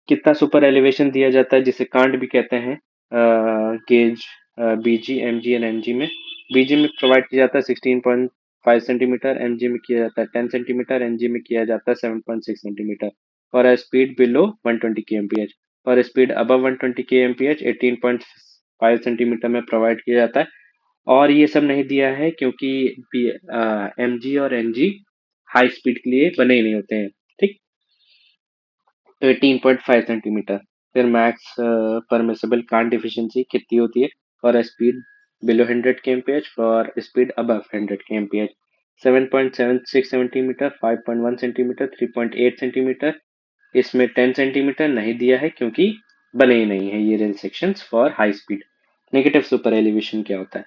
कितना सुपर एलिवेशन दिया जाता है जिसे कांट भी कहते हैं gauge BG, MG and NG में। बीजी में प्रोवाइड किया जाता है 16.5 सेंटीमीटर, एमजी में किया जाता है 10 सेंटीमीटर, एनजी में किया जाता है 7.6 centimetre. For a speed below 120 के एमपीएच, फॉर स्पीड अबव 120 के एमपीएच 18.5 सेंटीमीटर में प्रोवाइड किया जाता है। और ये सब नहीं दिया है क्योंकि एमजी और एनजी हाई स्पीड के लिए बने ही नहीं होते हैं। ठीक, 18.5 सेंटीमीटर। फिर मैक्स परमिसिबल कांट एफिशिएंसी कितनी होती है? For speed below 100 kmph, for speed above 100 kmph 7.76 centimetre, 5.1 centimetre, 3.8 centimetre. इसमें 10 सेंटीमीटर नहीं दिया है क्योंकि बने ही नहीं है ये rail sections for high speed. Negative super elevation क्या होता है?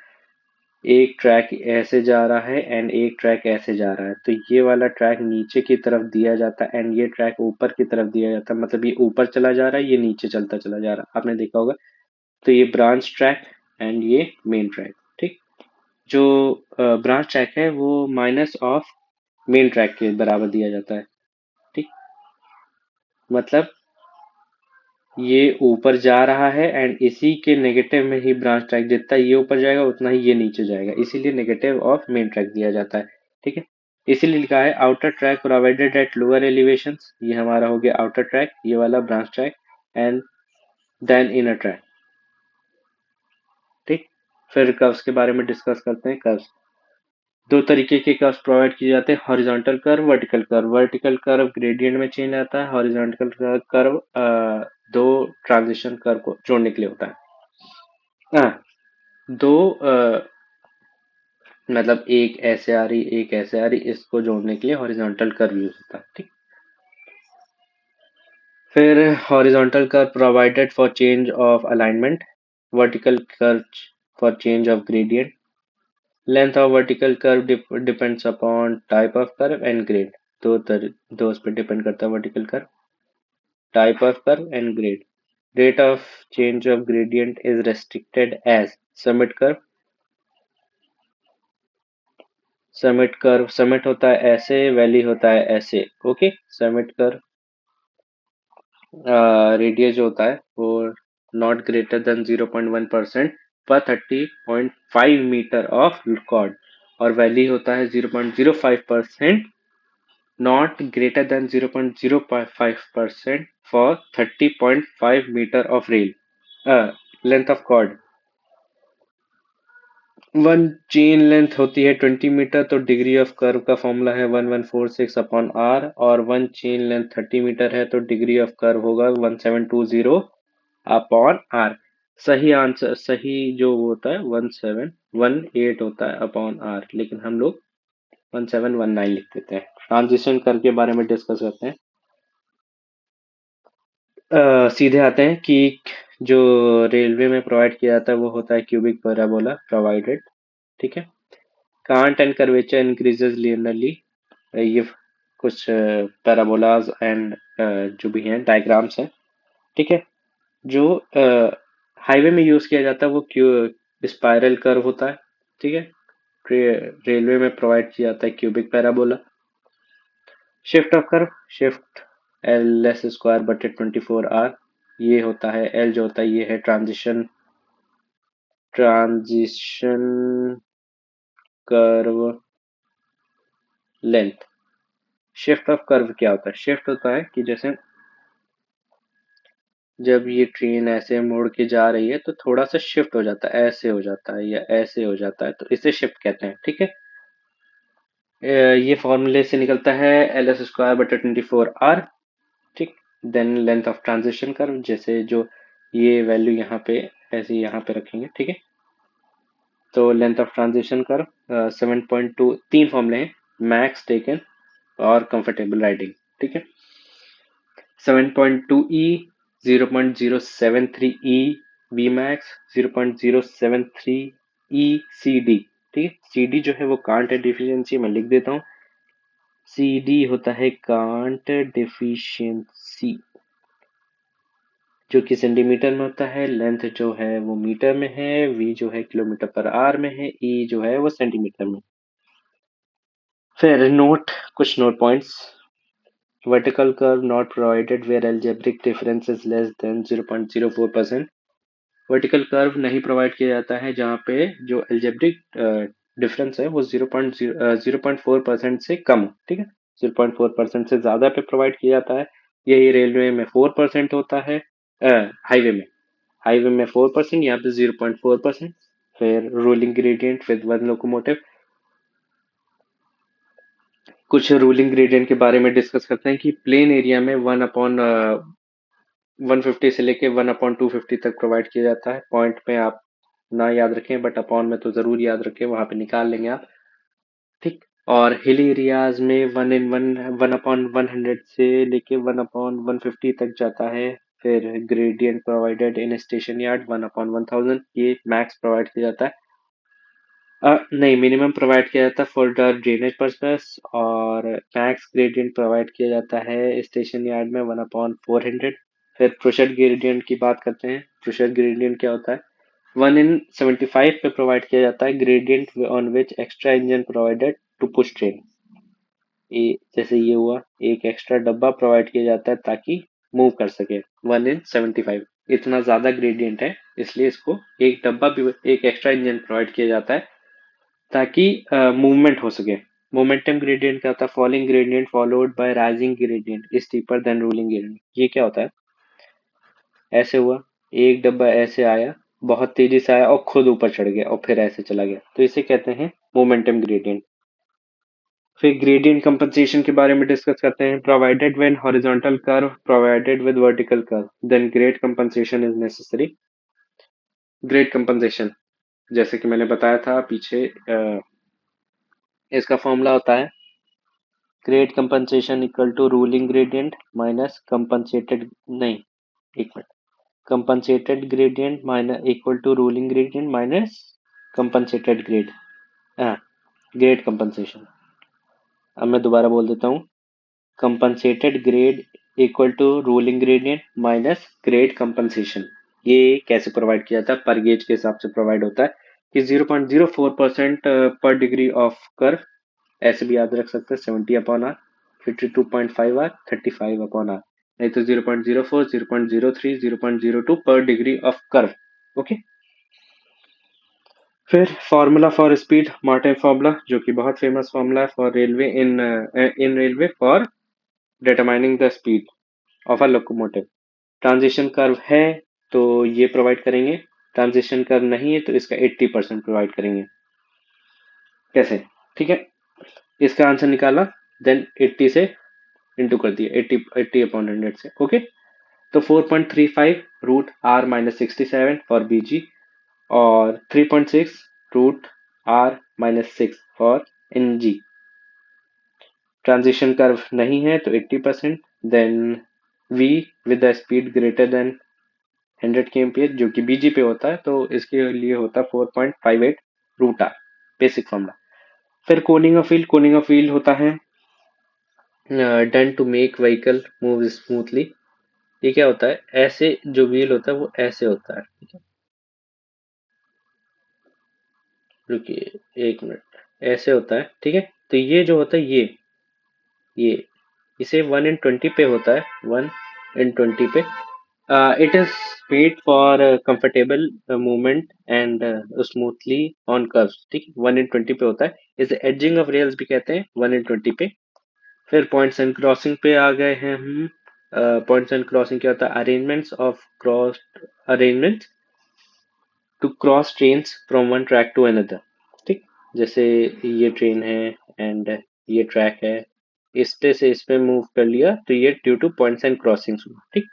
एक ट्रैक ऐसे जा रहा है एंड एक ट्रैक ऐसे जा रहा है, तो ये वाला ट्रैक नीचे की तरफ दिया जाता है एंड ये ट्रैक ऊपर की तरफ दिया जाता है, मतलब ये ऊपर चला जा रहा है, ये नीचे चलता चला जा रहा है, आपने देखा होगा। तो ये ब्रांच ट्रैक एंड ये मेन ट्रैक। ठीक, जो ब्रांच ट्रैक है वो माइनस ऑफ मेन ट्रैक के बराबर दिया जाता है। ठीक, मतलब ये ऊपर जा रहा है एंड इसी के नेगेटिव में ही ब्रांच ट्रैक, जितना ये ऊपर जाएगा उतना ही ये नीचे जाएगा, इसीलिए नेगेटिव ऑफ मेन ट्रैक दिया जाता है। ठीक है, इसीलिए लिखा है outer track provided at lower elevations. ये हमारा हो गया आउटर ट्रैक, ये वाला branch track, and then inner track. ठीक, फिर कर्व्स के बारे में डिस्कस करते हैं। कर्व्स, दो तरीके के कर्व्स प्रोवाइड किए जाते हैं, horizontal curve, vertical curve. Vertical curve gradient में चेंज आता है, हॉरिजॉन्टल कर्व दो ट्रांजिशन कर्व को जोड़ने के लिए होता है। हाँ, दो मतलब एक ऐसे आ रही एक ऐसे आ रही, इसको जोड़ने के लिए हॉरिजॉन्टल कर्व यूज होता है। ठीक, फिर horizontal curve provided for change of alignment, vertical curve for change of gradient. Length of vertical curve depends upon type of curve and grade. दो उस पर डिपेंड करता है, vertical curve, type of curve and grade. Rate of change of gradient is restricted as summit curve. Summit होता है ऐसे, valley होता है ऐसे। ओके, समिट कर्व रेडियस जो होता है वो नॉट ग्रेटर देन 0.1% पर 30.5 मीटर ऑफ कॉर्ड, और वैली होता है 0.05%, not greater than 0.05% for 30.5 metre of rail length of chord. One chain length होती है 20 मीटर, तो डिग्री ऑफ कर्व का फॉर्मूला है 1146 अपॉन आर, और वन चेन लेंथ 30 मीटर है तो डिग्री ऑफ कर्व होगा 1720 अपॉन आर। सही आंसर, सही जो होता है 1718 होता है अपॉन आर, लेकिन हम लोग 1719 लिख देते हैं। ट्रांजिशन कर्व के बारे में डिस्कस करते हैं। सीधे आते हैं कि जो रेलवे में प्रोवाइड किया जाता है वो होता है क्यूबिक पैराबोला प्रोवाइडेड। ठीक है, can't and curvature increases linearly. ये कुछ पैराबोलाज एंड जो भी हैं डायग्राम्स हैं। ठीक है, जो हाईवे में यूज किया जाता है वो क्यू स्पाइरल कर्व होता है। ठीक है, रेलवे में प्रोवाइड किया जाता है cubic parabola. Shift of curve, shift L S square बटे 24 आर। ये होता है एल जो होता है ये है transition curve length. Shift of curve क्या होता है? शिफ्ट होता है कि जैसे जब ये ट्रेन ऐसे मुड़ के जा रही है तो थोड़ा सा शिफ्ट हो जाता है, ऐसे हो जाता है या ऐसे हो जाता है, तो इसे शिफ्ट कहते हैं। ठीक है, ये फॉर्मूले से निकलता है एल एस स्क्वायर बटे 24 आर। ठीक, then length of transition curve, जैसे जो ये वैल्यू यहाँ पे ऐसे यहाँ पे रखेंगे। ठीक है, तो लेंथ ऑफ ट्रांजिशन कर्व 7.2, तीन फॉर्मूले हैं, मैक्स, टेकन और कंफर्टेबल राइडिंग। ठीक है, 7.2 ई, 0.073 ई बी मैक्स, 0.073 ई सी डी। ठीक है, सी डी जो है वो कांट डिफिशियंसी, मैं लिख देता हूँ। सी डी होता है कांट डिफिशियंसी, जो कि सेंटीमीटर में होता है। लेंथ जो है वो मीटर में है, वी जो है किलोमीटर पर आवर में है, ई जो है वो सेंटीमीटर में। फिर नोट, कुछ note points. Vertical curve not provided where algebraic difference is less than 0.04%. Vertical curve नहीं प्रोवाइड किया जाता है जहाँ पे जो एल्जेब्रिक डिफरेंस है वो 0.4% से कम हो, ठीक है। 0.4% से ज्यादा पे प्रोवाइड किया जाता है। यही रेलवे में 4% होता है, हाईवे में। हाईवे में 4%, यहाँ पे 0.4%। फिर ruling gradient with one locomotive. कुछ रूलिंग ग्रेडियंट के बारे में डिस्कस करते हैं कि प्लेन एरिया में 1/150 से लेके 1/250 तक प्रोवाइड किया जाता है। पॉइंट पे आप ना याद रखें, बट अपॉन में तो जरूर याद रखें, वहां पे निकाल लेंगे आप, ठीक। और हिल एरियाज में 1/100 से लेके 1/150 तक जाता है। फिर gradient provided in station yard 1/1000, ये मैक्स प्रोवाइड किया जाता है। नहीं, मिनिमम प्रोवाइड किया जाता है फॉर द ड्रेनेज पर्पस, और मैक्स ग्रेडियंट प्रोवाइड किया जाता है स्टेशन यार्ड में 1/400। फिर प्रोशर ग्रेडियंट की बात करते हैं। प्रोशर ग्रेडियंट क्या होता है? 1/75 पे प्रोवाइड किया जाता है gradient on which extra engine provided to push train. ये जैसे ये हुआ, एक एक्स्ट्रा डब्बा प्रोवाइड किया जाता है ताकि मूव कर सके। 1/75 इतना ज्यादा ग्रेडियंट है, इसलिए इसको एक डब्बा भी, एक एक्स्ट्रा इंजन प्रोवाइड किया जाता है ताकि मूवमेंट हो सके। मोमेंटम ग्रेडियंट क्या होता है? Falling gradient followed by rising gradient is steeper than ruling gradient. ये क्या होता है? ऐसे हुआ, एक डब्बा ऐसे आया, बहुत तेजी से आया और खुद ऊपर चढ़ गया और फिर ऐसे चला गया, तो इसे कहते हैं मोमेंटम ग्रेडियंट। फिर ग्रेडियंट कंपनसेशन के बारे में डिस्कस करते हैं। Provided when horizontal curve provided with vertical curve then grade compensation is necessary. Grade compensation, जैसे कि मैंने बताया था पीछे, इसका फॉर्मूला होता है grade compensation equal to ruling gradient minus compensated, नहीं, एक minute, compensated gradient minus equal to ruling gradient minus compensated grade, हाँ, ग्रेड कंपनसेशन। अब मैं दोबारा बोल देता हूँ, compensated grade equal to ruling gradient minus grade compensation. ये कैसे प्रोवाइड किया जाता है? पर गेज के हिसाब से प्रोवाइड होता है कि 0.04% पर डिग्री ऑफ कर्व, ऐसे भी याद रख सकते हैं, 70/r, 52.5r, 35/r, नहीं तो 0.04, 0.03, 0.02 पर डिग्री ऑफ कर्व। ओके। फिर formula for speed, Martin formula, जो कि बहुत फेमस फॉर्मूला है for railway, in railway for determining the speed of a locomotive. Transition curve है तो ये प्रोवाइड करेंगे, ट्रांजिशन कर्व नहीं है तो इसका 80% प्रोवाइड करेंगे। कैसे? ठीक है, इसका आंसर निकाला, देन 80 से इंटू कर दिया, 80/100 से। ओके, तो 4.35 root R minus 67 for BG, और 3.6 root R minus 6 for NG. Transition curve नहीं है तो 80%, then V with the speed greater than 100 kmph, जो कि बीजी पे होता है, तो इसके लिए होता है 4.58 रूट आर, बेसिक फॉर्मूला। फिर कोनिंग ऑफ व्हील होता है done to make vehicle move smoothly. ये क्या होता है? ऐसे जो व्हील होता है वो ऐसे होता है, ठीक है, रुकिए एक मिनट, ऐसे होता है, ठीक है। तो ये जो होता है, ये इसे 1/20 पे होता है, 1/20 पे। It is made for comfortable movement and smoothly on curves, ठीक है, 1/20 पे होता है। इसे एडजिंग ऑफ रेल्स भी कहते हैं, 1/20 पे। फिर पॉइंट्स एंड क्रॉसिंग पे आ गए हैं हम। पॉइंट्स एंड क्रॉसिंग क्या होता है? Arrangements to cross trains from one track to another, ठीक। जैसे ये ट्रेन है एंड ये ट्रैक है, इस पे से इस पे मूव कर लिया तो ये due to points and crossings हुआ, ठीक।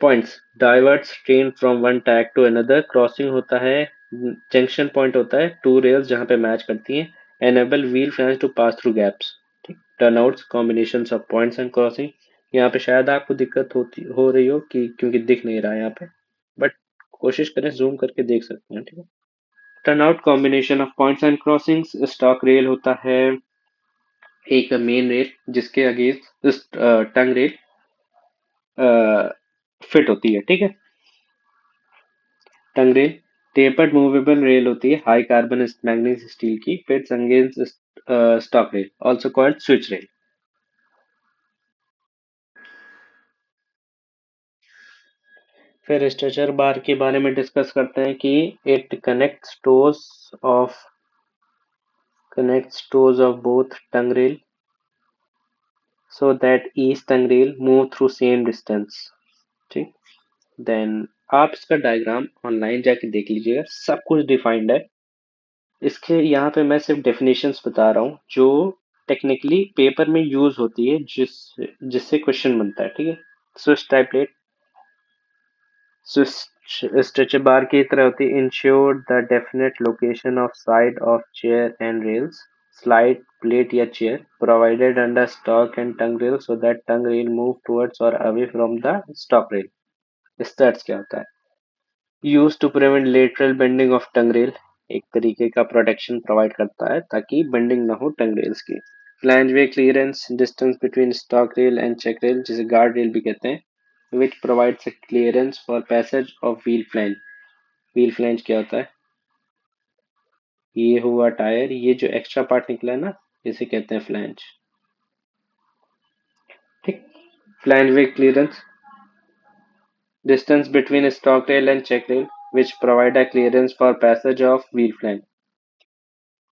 Points diverts train from one track to another. Crossing होता है, जंक्शन पॉइंट होता है, टू रेल्स जहाँ पे मैच करती हैं। Enable wheel flanges to pass through gaps, ठीक। Turnouts combination of points and crossing. यहाँ पे शायद आपको दिक्कत हो रही हो कि क्योंकि दिख नहीं रहा है यहाँ पे, बट कोशिश करें, जूम करके देख सकते हैं, ठीक है। Turnout combination of points and crossings. Stock rail होता है एक मेन रेल जिसके अगेंस्ट टंग रेल फिट होती है, ठीक है। टंग रेल टेपर्ड मूवेबल रेल होती है, हाई कार्बन मैग्नीज स्टील की, fits against stock rail, also called switch rail. फिर स्ट्रेचर बार के बारे में डिस्कस करते हैं कि it of connects toes of both tongue rail so that each tongue rail move through same distance. ठीक। Then आप इसका डायग्राम ऑनलाइन जाके देख लीजिएगा, सब कुछ डिफाइंड है। इसके यहाँ पे मैं सिर्फ डेफिनेशंस बता रहा हूँ जो टेक्निकली पेपर में यूज होती है, जिससे क्वेश्चन बनता है। ठीक है। Switch type plate, switch stretcher bar की तरह होती है। Ensure the definite location of side of chair and rails, slide plate या chair provided under stock and tongue rail so that tongue rail move towards और away from the stock rail. इसका अर्थ क्या होता है? Use to prevent lateral bending of tongue rail, एक तरीके का प्रोटेक्शन प्रोवाइड करता है ताकि बेंडिंग ना हो टंग रेल्स की। Flange way clearance, distance between stock rail and check rail, जिसे गार्ड रेल भी कहते हैं, which provides a clearance for passage of wheel flange। Wheel flange क्या होता है? ये हुआ टायर, ये जो एक्स्ट्रा पार्ट निकला है ना, इसे कहते हैं फ्लैंज। ठीक। Flange way clearance, distance between stock rail and check rail, which provide a clearance for passage of wheel flange।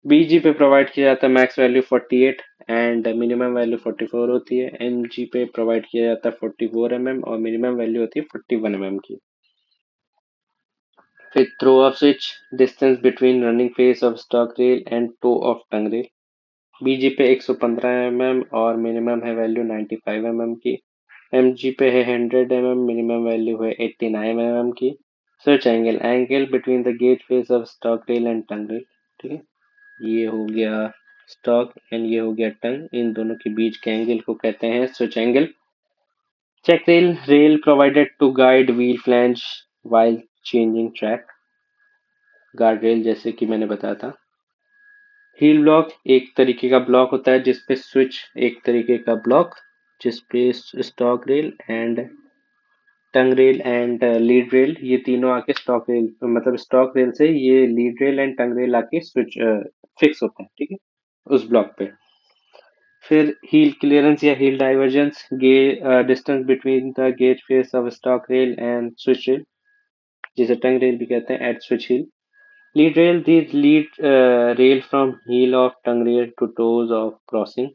बीजी पे प्रोवाइड किया जाता है max value 48 and minimum value 44 होती है। एमजी पे प्रोवाइड किया जाता है 44 और मिनिमम वैल्यू होती है 41 की। फिर throw of switch, distance between running face of stock rail and toe of tongue rail. BG पे 115 और मिनिमम है वैल्यू 95 की। एमजी पे है 100 मिनिमम वैल्यू है 89 की। Switch angle, angle between the gauge face of stock rail and tongue rail. ठीक है। ये हो गया स्टॉक एंड ये हो गया टंग, इन दोनों के बीच के एंगल को कहते हैं switch angle. Check rail, rail provided to guide wheel flange while changing track, guard rail जैसे कि मैंने बताया था। हील ब्लॉक एक तरीके का ब्लॉक होता है जिसपे स्विच, एक तरीके का ब्लॉक जिसपे stock rail and tongue rail and lead rail, ये तीनों आके स्टॉक रेल, मतलब स्टॉक रेल से ये lead rail and tongue rail आके स्विच फिक्स होते हैं। ठीक है, उस ब्लॉक पे। फिर हील क्लियरेंस या heel divergence, distance between the gauge face of stock rail and switch rail, जिसे टंग रेल भी कहते हैं, एट स्विच हील। लीड rail, these lead rail from heel of tongue rail to toes of crossing.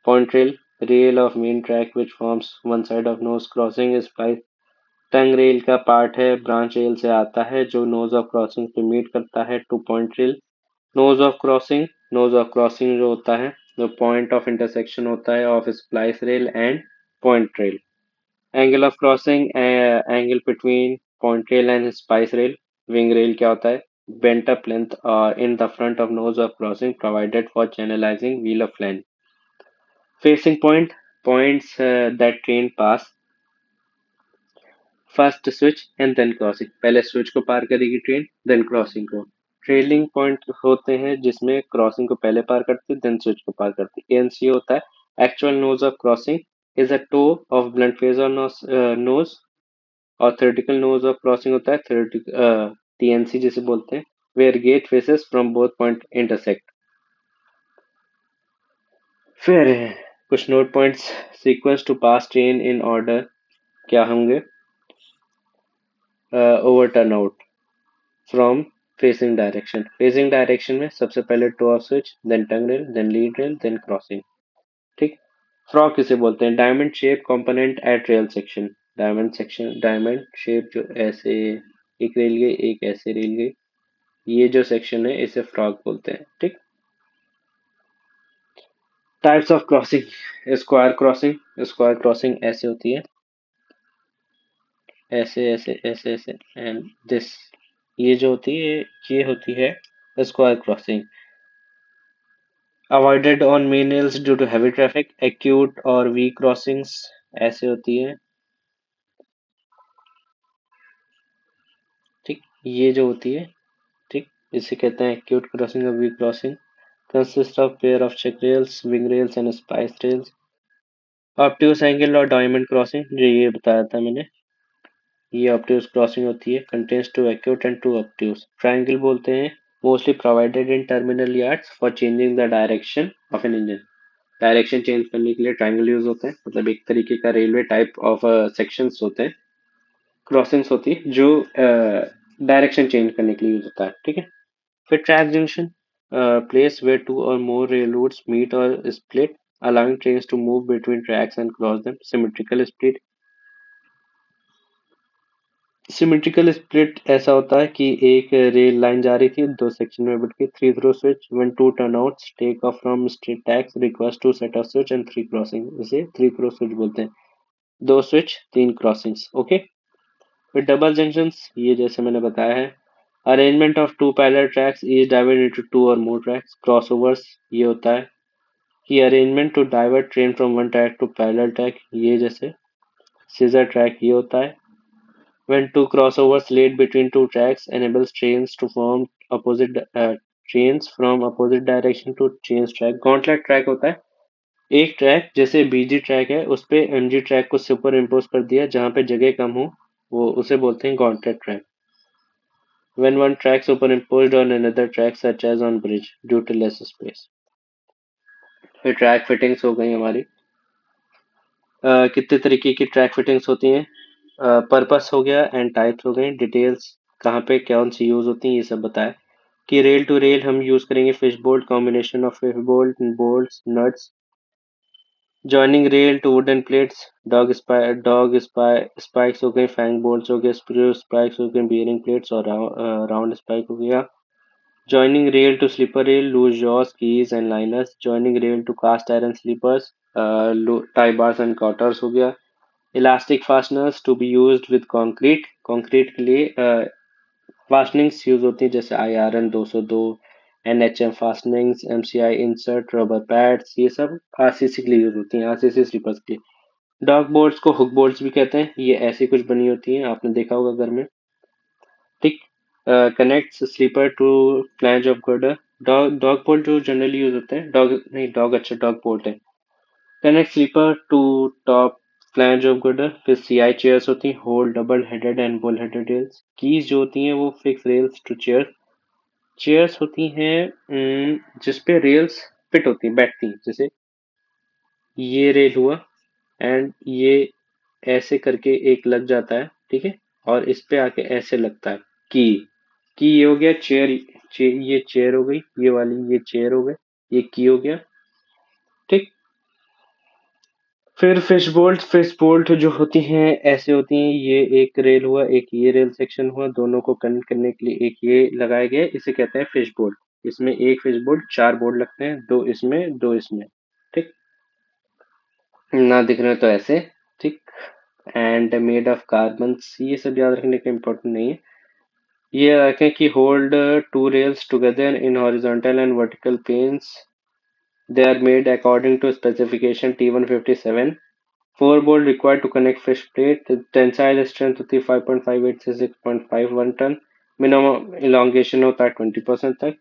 Point rail, rail of main track which forms one side of nose crossing is splice। Tongue rail का part है, branch rail से आता है जो nose of crossing पे meet करता है to point rail. Nose of crossing, nose of crossing जो होता है, जो पॉइंट ऑफ इंटरसेक्शन होता है of splice rail and point rail. Angle of crossing, angle between point rail and splice rail. Wing rail क्या होता है? Bent up length in the front of nose of crossing provided for channelizing wheel of flange। Facing point, points that train pass first switch and then crossing। पहले switch को पार करेगी train, then crossing को। Trailing point होते हैं जिसमें crossing को पहले पार करती है, देन स्विच को पार करती है। एएनसी होता है actual nose of crossing, is a toe of blunt face और नोज। और थ्योरेटिकल नोज ऑफ क्रॉसिंग होता है टीएनसी जिसे बोलते हैं, where gauge faces from both point intersect. फिर कुछ note points, sequence to pass train in order क्या होंगे? Over turn out from facing direction. फेसिंग डायरेक्शन में सबसे पहले toe of switch, then tongue rail, then lead rail, then crossing. ठीक। फ्रॉग किसे बोलते हैं? Diamond shape component eight rail section. Diamond section, diamond shape जो ऐसे एक रेल गई, एक ऐसे रेल गई, ये जो सेक्शन है इसे फ्रॉग बोलते हैं। ठीक। Types of crossing, square crossing, square crossing ऐसे होती है, ऐसे ऐसे ऐसे ऐसे एंड दिस, ये जो होती है ये होती है square crossing. Avoided on main rails due to heavy traffic, acute और वीक क्रॉसिंग्स ऐसे होती है। ठीक, ये जो होती है, ठीक, इसे कहते हैं एक्यूट क्रॉसिंग और weak crossing. Consist of pair of check rails, wing rails and splice rails. Obtuse angle और डायमंड क्रॉसिंग, जो ये बताया था मैंने, ये ऑब्ट्यूज क्रॉसिंग होती है। Contains two acute and two obtuse. Triangle बोलते हैं mostly provided in terminal yards for changing the direction of an engine. Direction change करने के लिए ट्रायंगल यूज होते हैं, मतलब एक तरीके का रेलवे टाइप ऑफ सेक्शंस होते हैं। क्रॉसिंग्स होती है जो डायरेक्शन चेंज करने के लिए यूज होता है, ठीक है। फिर track junction, place where two और मोर रेलरोड्स मीट और split, allowing trains to move between tracks and cross them. Symmetrical split ऐसा होता है कि एक रेल लाइन जा रही थी, दो सेक्शन में बट गई। Three throw switch, when two turnouts take off from straight tracks request to set of switch and three crossing, इसे थ्री थ्रो स्विच बोलते हैं। दो स्विच, तीन क्रॉसिंग्स, ओके। फिर डबल जंक्शंस, ये जैसे मैंने बताया है। Arrangement of two parallel tracks is divided into two और मोर ट्रैक्स। क्रॉसओवर्स, ये होता है कि arrangement to divert train from one track to parallel track, ये जैसे। सीजर ट्रैक, ये होता है when two crossovers laid between two tracks enables trains to form opposite trains from opposite direction to change track। Gauntlet track होता है एक track, जैसे बीजी track है उस पे एमजी ट्रैक को सुपर इम्पोज कर दिया जहां पे जगह कम हो, वो उसे बोलते हैं gauntlet track. when one track superimposed on another track such as on bridge due to less space। फिर ट्रैक फिटिंग्स हो गई हमारी। कितने तरीके की ट्रैक फिटिंग्स होती हैं? पर्पस हो गया एंड टाइप्स हो गए। डिटेल्स, कहाँ पे कौन सी यूज होती हैं, ये सब बताया। कि रेल टू रेल हम यूज करेंगे fish bolt, combination of fish bolt bolts nuts. Joining rail to wooden plates, spikes हो गए, फैंग बोल्ट्स हो गए, स्क्रू स्पाइक्स हो गए, बियरिंग प्लेट्स और राउंड स्पाइक हो गया। Joining rail to sleeper rail, loose jaws keys and liners. Joining rail to cast iron sleepers, tie bars and cotters हो गया। Elastic fasteners to be used with concrete, concrete के लिए fastenings use होती हैं जैसे IRN 202, NHM fastenings, MCI insert, rubber pads, ये सब RCC के लिए यूज होती हैं, RCC स्लीपर्स के लिए। डॉग बोर्ड्स को हुक बोर्ड्स भी कहते हैं, ये ऐसी कुछ बनी होती हैं, आपने देखा होगा घर में, ठीक। Connects sleeper to flange of girder. Dog dog bolt जो जनरली यूज होते हैं, डॉग नहीं, डॉग अच्छा डॉग बोल्ट है। Connect sleeper to top flange of girder. फिर CI चेयर्स होती हैं, hold double headed and bull headed rails. Keys जो होती हैं वो fix rails to chair. Chairs होती हैं जिसपे रेल्स फिट होती हैं, बैठती हैं, जैसे ये रेल हुआ एंड ये ऐसे करके एक लग जाता है, ठीक है, और इस पे आके ऐसे लगता है। की की ये हो गया चेयर, ये चेयर हो गई, ये वाली ये चेयर हो गई, ये की हो गया, ठीक। फिर फिश बोल्ट जो होती हैं ऐसे होती हैं, ये एक रेल हुआ, एक ये रेल सेक्शन हुआ, दोनों को कनेक्ट करने के लिए एक ये लगाया गया है, इसे कहते हैं फिश बोल्ट। इसमें एक फिश बोल्ट, चार बोल्ट लगते हैं, दो इसमें दो इसमें, ठीक। ना दिख रहे हो तो ऐसे, ठीक। एंड मेड ऑफ कार्बन, ये सब याद रखने का इम्पोर्टेंट नहीं है। ये रखें कि hold two rails together in horizontal and vertical planes, they are made according to specification T157। Four bolt required to connect fish plate. Tensile strength होती है 5.58 से 6.51 टन। मिनिमम इलोंगेशन होता है 20% तक।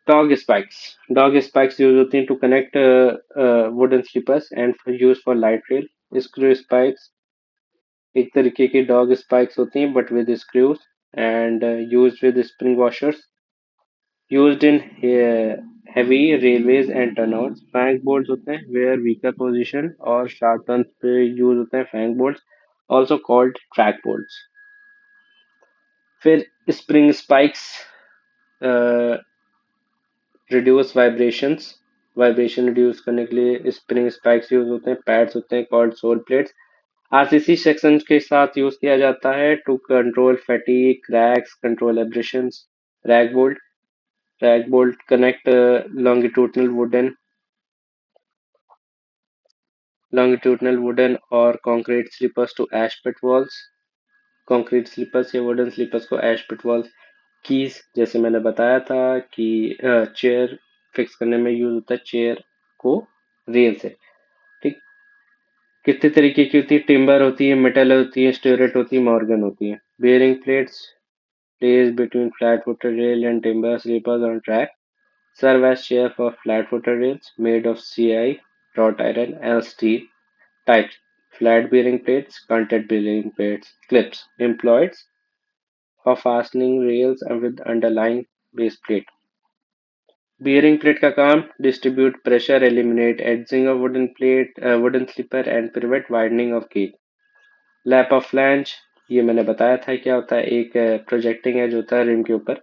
डॉग स्पाइक्स यूज होती हैं to connect wooden sleepers and use for light rail. Screw spikes एक तरीके की डॉग स्पाइक्स होती हैं but with screws and use with spring washers, used in heavy railways and turnouts। Fang bolts होते हैं where weaker position और sharp turns पे use होते हैं fang bolts, also called track bolts. फिर spring spikes reduce vibrations, vibration reduce करने के लिए स्प्रिंग स्पाइक्स यूज होते हैं। पैड्स होते हैं called sole plates, RCC section के साथ यूज किया जाता है to control fatigue cracks, control abrasions. Rack bolt, rack bolt connect longitudinal wooden और concrete slippers to ash pit walls। concrete slippers या wooden slippers को ash pit walls। कीज जैसे मैंने बताया था कि चेयर फिक्स करने में यूज होता है, चेयर को रेल से, ठीक। कितने तरीके की होती है? टिम्बर होती है, मेटल होती है, स्टेरेट होती है, मॉर्गन होती है। Bearing plates placed between flat-footed rail and timber sleepers on track, serve as chair for flat-footed rails made of CI, wrought iron, and steel. Types: flat bearing plates, contact bearing plates, clips, employed for fastening rails and with underlying base plate। Bearing plate का काम distribute pressure, eliminate edging of wooden slipper and prevent widening of gauge। Lap of flange, ये मैंने बताया था क्या होता है, एक प्रोजेक्टिंग एज होता है रिम के ऊपर,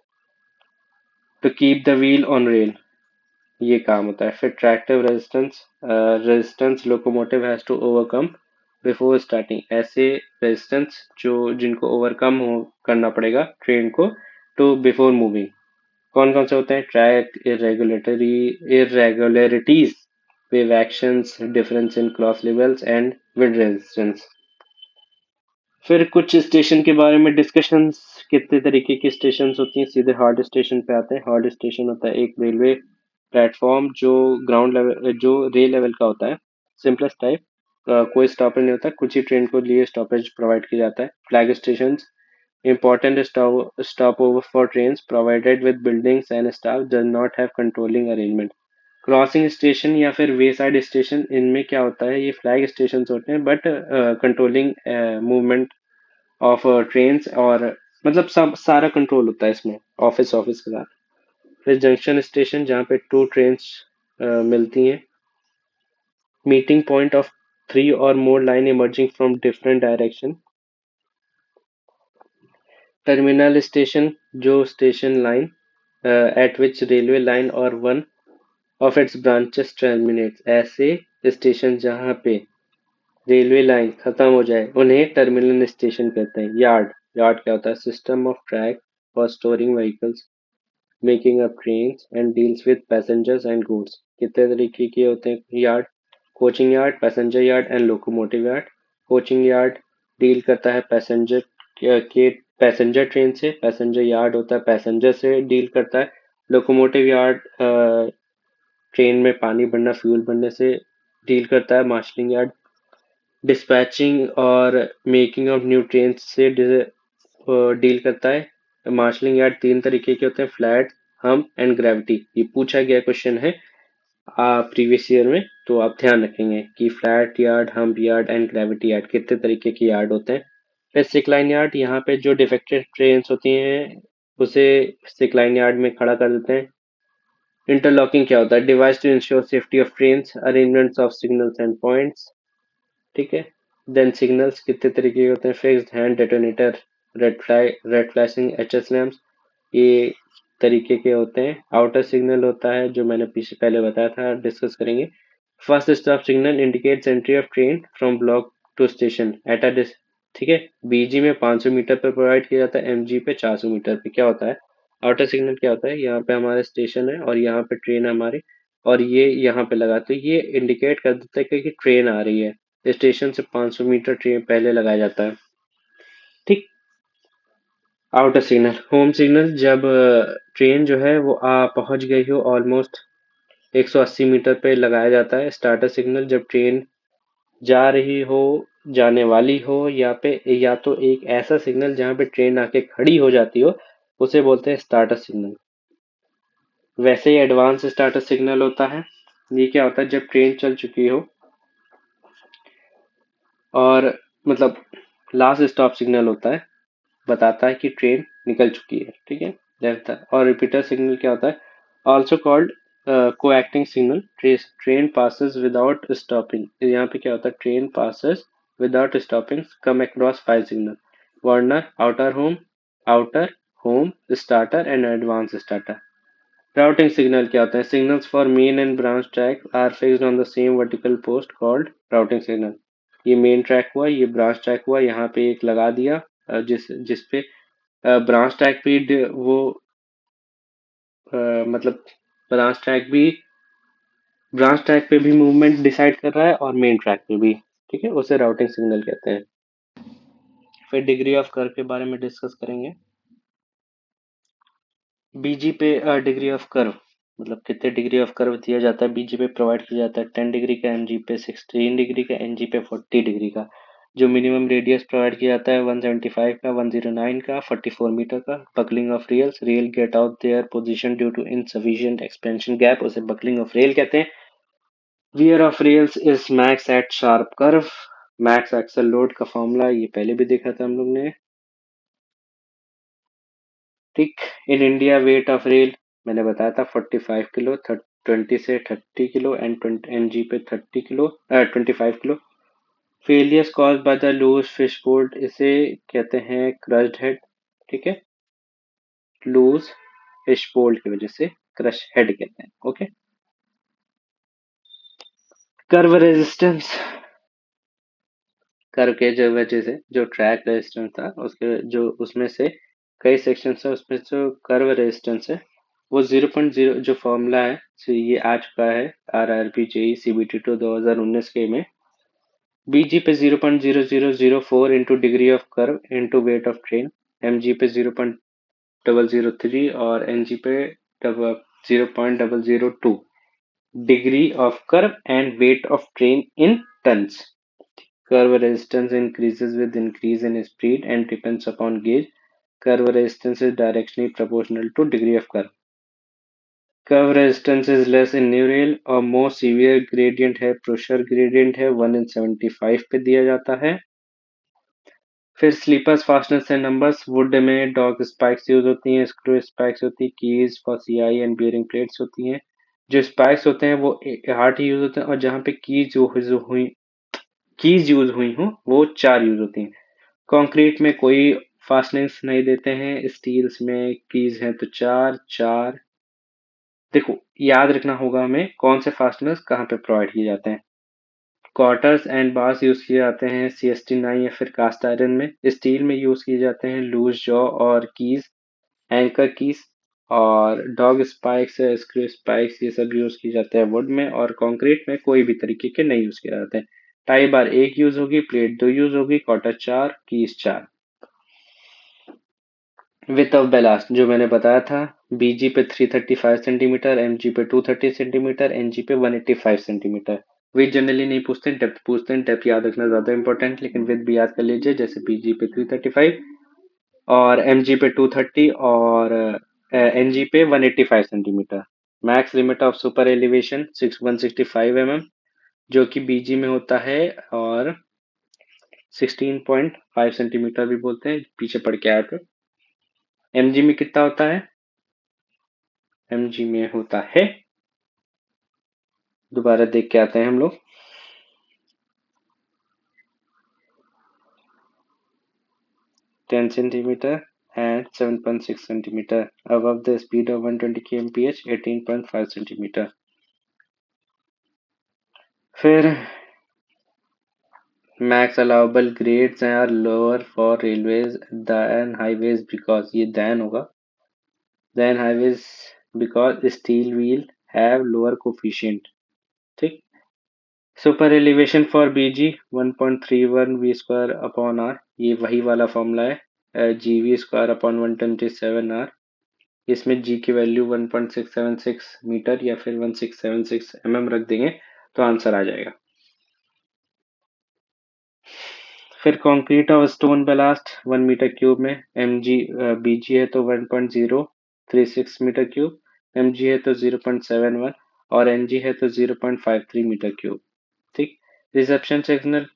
to keep the wheel on rail, ये काम होता है। फिर tractive resistance, resistance locomotive has to overcome before starting, ऐसे रेजिस्टेंस जो जिनको ओवरकम हो करना पड़ेगा ट्रेन को टू बिफोर मूविंग। कौन कौन से होते हैं? Track irregularities, wave actions, difference in cross levels and wind resistance. फिर कुछ स्टेशन के बारे में डिस्कशंस, कितने तरीके की स्टेशन होती हैं। सीधे हार्ड स्टेशन पे आते हैं। हार्ड स्टेशन होता है एक रेलवे प्लेटफॉर्म जो ग्राउंड लेवल, जो रेल लेवल का होता है, सिंपलेस्ट टाइप। कोई स्टॉपेज नहीं होता, कुछ ही ट्रेन को लिए स्टॉपेज प्रोवाइड किया जाता है। Flag station, important stopover for trains provided with buildings and staff does not have controlling arrangement। Crossing station या फिर वे साइड स्टेशन, इनमें क्या होता है, ये फ्लैग स्टेशन होते हैं but controlling movement of trains, और मतलब सब सारा कंट्रोल होता है इसमें, ऑफिस ऑफिस के साथ। फिर जंक्शन स्टेशन जहाँ पे टू ट्रेन्स मिलती हैं। मीटिंग पॉइंट ऑफ थ्री और more line emerging from different direction. Terminal station, जो station line at which railway line or one of its branches terminates, ऐसे स्टेशन जहाँ पे रेलवे लाइन खत्म हो जाए उन्हें टर्मिनल स्टेशन कहते हैं। यार्ड, यार्ड क्या होता है? System of track for storing vehicles, making up trains and deals with passengers and goods. कितने तरीके के होते हैं yard? Coaching yard, passenger yard and locomotive yard. Coaching yard deal करता है पैसेंजर के पैसेंजर ट्रेन से, पैसेंजर यार्ड होता है पैसेंजर से डील करता है। लोकोमोटिव यार्ड ट्रेन में पानी भरना, फ्यूल भरने से डील करता है। मार्शलिंग यार्ड डिस्पैचिंग और मेकिंग ऑफ न्यू ट्रेन से डील करता है। मार्शलिंग यार्ड तीन तरीके के होते हैं, फ्लैट, हम एंड ग्रेविटी। ये पूछा गया क्वेश्चन है प्रीवियस ईयर में, तो आप ध्यान रखेंगे कि flat yard, hump yard and gravity yard कितने तरीके की यार्ड होते हैं। फिर सिकलाइन यार्ड, यहाँ पे जो डिफेक्टेड ट्रेन होती हैं उसे सिकलाइन यार्ड में खड़ा कर देते हैं। इंटरलॉकिंग क्या होता है? Device to ensure safety of trains, arrangements of signals and points. ठीक है। देन सिग्नल्स कितने तरीके के होते हैं? Fixed, hand detonator, red flashing, HS lamps, ये तरीके के होते हैं। आउटर सिग्नल होता है जो मैंने पीछे पहले बताया था, डिस्कस करेंगे। First stop signal indicates entry of train from block to station at a, ठीक है। बीजी में 500 मीटर पर प्रोवाइड किया जाता है, एमजी पे 400 मीटर पे। क्या होता है आउटर सिग्नल? क्या होता है, यहाँ पे हमारा स्टेशन है और यहाँ पे ट्रेन है हमारी, और ये यहाँ पे लगा, तो ये इंडिकेट कर देता है कि ट्रेन आ रही है। स्टेशन से 500 मीटर ट्रेन पहले लगाया जाता है। ठीक। आउटर सिग्नल, होम सिग्नल, जब ट्रेन जो है वो पहुंच गई हो ऑलमोस्ट 180 मीटर पे लगाया जाता है। स्टार्टर सिग्नल, जब ट्रेन जा रही हो, जाने वाली हो, या तो एक ऐसा सिग्नल जहां पे ट्रेन आके खड़ी हो जाती हो, उसे बोलते हैं स्टार्टर सिग्नल। वैसे ही एडवांस स्टार्टर सिग्नल होता है। ये क्या होता है? जब ट्रेन चल चुकी हो और मतलब लास्ट स्टॉप सिग्नल होता है, बताता है कि ट्रेन निकल चुकी है। ठीक है, रहता है। और रिपीटर सिग्नल क्या होता है? Also called coacting signal, train passes without stopping. यहाँ पे क्या होता है? Train passes without stopping, come across 5 signal, warner, outer home, starter and advance starter. Routing signal क्या होता है? Signals for main and branch track are fixed on the same vertical post called routing signal. ये main track हुआ, ये branch track हुआ, यहाँ पे एक लगा दिया जिस पे ब्रांच ट्रैक पे वो मतलब ब्रांच ट्रैक भी, ब्रांच ट्रैक पे भी मूवमेंट डिसाइड कर रहा है और मेन ट्रैक पे भी। ठीक है, उसे राउटिंग सिग्नल कहते हैं। फिर डिग्री ऑफ कर्व के बारे में डिस्कस करेंगे। बीजी पे डिग्री ऑफ कर्व, मतलब कितने डिग्री ऑफ कर्व दिया जाता है बीजी पे प्रोवाइड किया जाता है। 10 डिग्री का, एमजी पे 16 डिग्री का, एनजी पे 40 डिग्री का। जो मिनिमम रेडियस प्रोवाइड किया जाता है 175 का, 109 का, 44 मीटर का। Buckling of rails, rail gets out their position due to insufficient expansion gap, उसे बकलिंग ऑफ रेल कहते हैं। Wear of rails is max at sharp curve. Max axle load का फॉर्मूला ये पहले भी देखा था हम लोग ने। ठीक। In India weight of rail मैंने बताया था 45 किलो, 20 से 30 किलो एंड 20 एनजी पे 30 kilo, 25 kilo. Failures caused by the loose fishboard, इसे कहते हैं क्रश्ड हेड। ठीक है, लूज फिशबोल्ट की वजह से क्रश हेड कहते हैं। ओके। कर्व रेजिस्टेंस, कर्व के जो वजह से जो ट्रैक रेजिस्टेंस था उसके जो उसमें से कई सेक्शन है, उसमें जो कर्व रेजिस्टेंस है वो 0.0 जो फॉर्मूला है, so ये आ चुका है RRB जेई CBT 2019 के में। BG पे 0.0004 into degree of curve into weight of train, MG पे 0.003 और NG पे 0.002 degree of curve and weight of train in tons. Curve resistance increases with increase in speed and depends upon gauge. Curve resistance is directionally proportional to degree of curve. Curve resistance is less in new rail और more severe gradient है, pressure gradient है 1/75 पे दिया जाता है। फिर sleepers fasteners and numbers, wood में dog spikes use होती हैं, स्क्रू स्पाइक्स होती है, keys for CI and bearing plates होती हैं। जो स्पाइक्स होते हैं वो 8 यूज होते हैं और जहाँ पे कीज यूज हुई हो वो 4 यूज होती हैं। कंक्रीट में कोई फास्टनेस नहीं देते हैं, स्टील्स में कीज हैं तो 4 4। देखो याद रखना होगा हमें कौन से फास्टनर्स कहाँ पे प्रोवाइड किए जाते हैं। क्वार्टर्स एंड बार्स यूज किए जाते हैं CST9 या फिर कास्ट आयरन में। स्टील में यूज किए जाते हैं लूज जॉ और कीज, एंकर कीज। और डॉग स्पाइक्स, स्क्रू स्पाइक्स ये सब यूज किए जाते हैं वुड में। और कंक्रीट में कोई भी तरीके के नहीं यूज किए जाते हैं। टाई बार एक यूज होगी, प्लेट 2 यूज होगी, quarter 4, keys 4। Width of ballast जो मैंने बताया था, BG पे 335 सेंटीमीटर, MG पे 230 सेंटीमीटर, NG पे 185 सेंटीमीटर। विथ जनरली नहीं पूछते, डेप्थ पूछते हैं। डेप्थ याद रखना ज्यादा इंपॉर्टेंट, लेकिन विथ भी याद कर लीजिए। जैसे BG पे 335 और MG पे 230 और NG पे 185 centimetre. Max limit of super elevation 165 mm जो कि BG में होता है, और 16.5 सेंटीमीटर भी बोलते हैं, पीछे पढ़ के आए थे। MG में कितना होता है? MG में होता है, दोबारा देख के आते हैं हम लोग। 10 centimetre and 7.6 centimetre above the speed of 120 kmph, 18.5 centimetre. फिर max allowable grades are lower for railways than highways because, ये देन होगा, than highways because steel wheel have lower coefficient. ठीक। Super elevation for BG 1.31 V square upon R, ये वही वाला formula है, GV square upon 127 R. इसमें G की value 1.676 metre या फिर 1676 mm रख देंगे तो आंसर आ जाएगा। फिर concrete of stone ballast 1 metre cube में BG है तो 1.036 मीटर क्यूब, MG है तो 0.71 और NG है तो 0.53 मीटर क्यूब। ठीक। Reception signal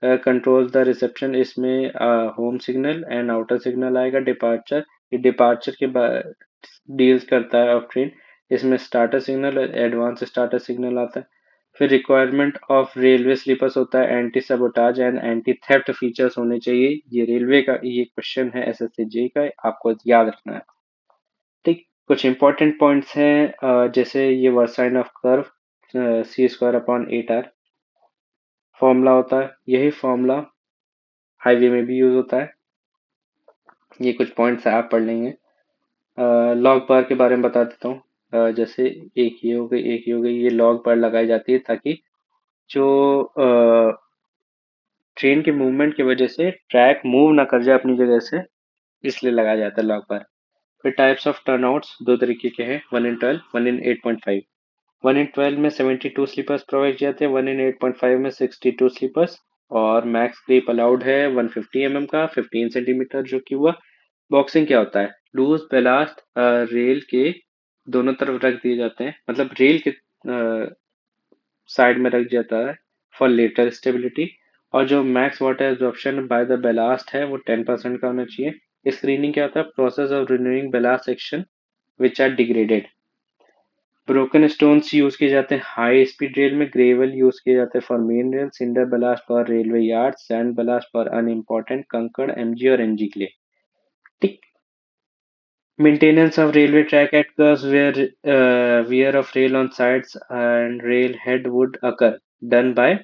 control the reception, इसमें home signal and outer signal आएगा। डिपार्चर, ये डिपार्चर के बाद डील्स करता है ऑफ ट्रेन, इसमें स्टार्टर सिग्नल और एडवांस स्टार्टर सिग्नल आता है। फिर रिक्वायरमेंट ऑफ रेलवे स्लीपर्स होता है anti sabotage and anti theft features होने चाहिए। ये रेलवे का ये क्वेश्चन है SSC जेई का, आपको याद रखना है। ठीक। कुछ इंपॉर्टेंट पॉइंट्स हैं, जैसे ये versine of curve C²/8R formula होता है, यही फॉर्मूला हाईवे में भी यूज होता है। ये कुछ पॉइंट्स आप पढ़ लेंगे। लॉग बार के बारे में बता देता हूँ। जैसे एक ये हो गई, एक ये हो गई, ये लॉग बार लगाई जाती है ताकि जो ट्रेन के मूवमेंट की वजह से ट्रैक मूव ना कर जाए अपनी जगह से, इसलिए लगाया जाता है लॉग बार। फिर टाइप्स ऑफ टर्नआउट्स दो तरीके के हैं, 1 in 12, 1 in 8.5। 1 in 12 में 72 स्लीपर्स प्रोवाइड किए जाते हैं, 1 in 8.5 में 62 स्लीपर्स। और मैक्स क्रीप अलाउड है 150 mm का, 15 सेंटीमीटर जो कि हुआ। बॉक्सिंग क्या होता है? लूज बेलास्ट रेल के दोनों तरफ रख दिए जाते हैं, मतलब रेल के साइड में रख जाता है फॉर लेटर स्टेबिलिटी। और जो max water absorption by the ballast है वो 10% का होना चाहिए। स्क्रीनिंग क्या होता है? Process of renewing ballast section which are degraded. Broken stones use किए जाते हैं हाई स्पीड रेल में, ग्रेवल यूज किए जाते हैं for main rail, cinder ballast for railway yard, sand ballast for unimportant कंकड़ एमजी और एनजी के लिए। ठीक। Maintenance of railway track at curves where wear of rail on sides and rail head would occur, done by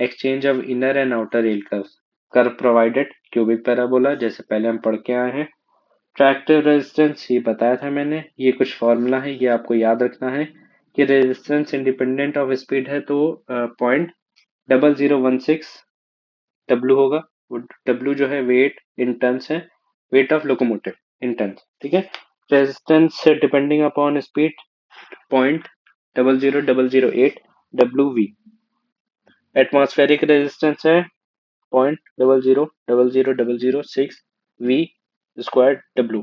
exchange of inner and outer rail curves. Curve provided cubic parabola जैसे पहले हम पढ़ के आए हैं। ट्रैक्टिव रेजिस्टेंस ये बताया था मैंने, ये कुछ फॉर्मूला है, ये आपको याद रखना है कि रेजिस्टेंस इंडिपेंडेंट ऑफ स्पीड है तो 0.0016 डब्ल्यू होगा। डब्ल्यू जो है वेट इन टन्स है, weight of locomotive in tons, ठीक है। Resistance depending upon speed 0.00008 W V. Atmospheric resistance है 0.000006 वी स्क्वायर डब्ल्यू।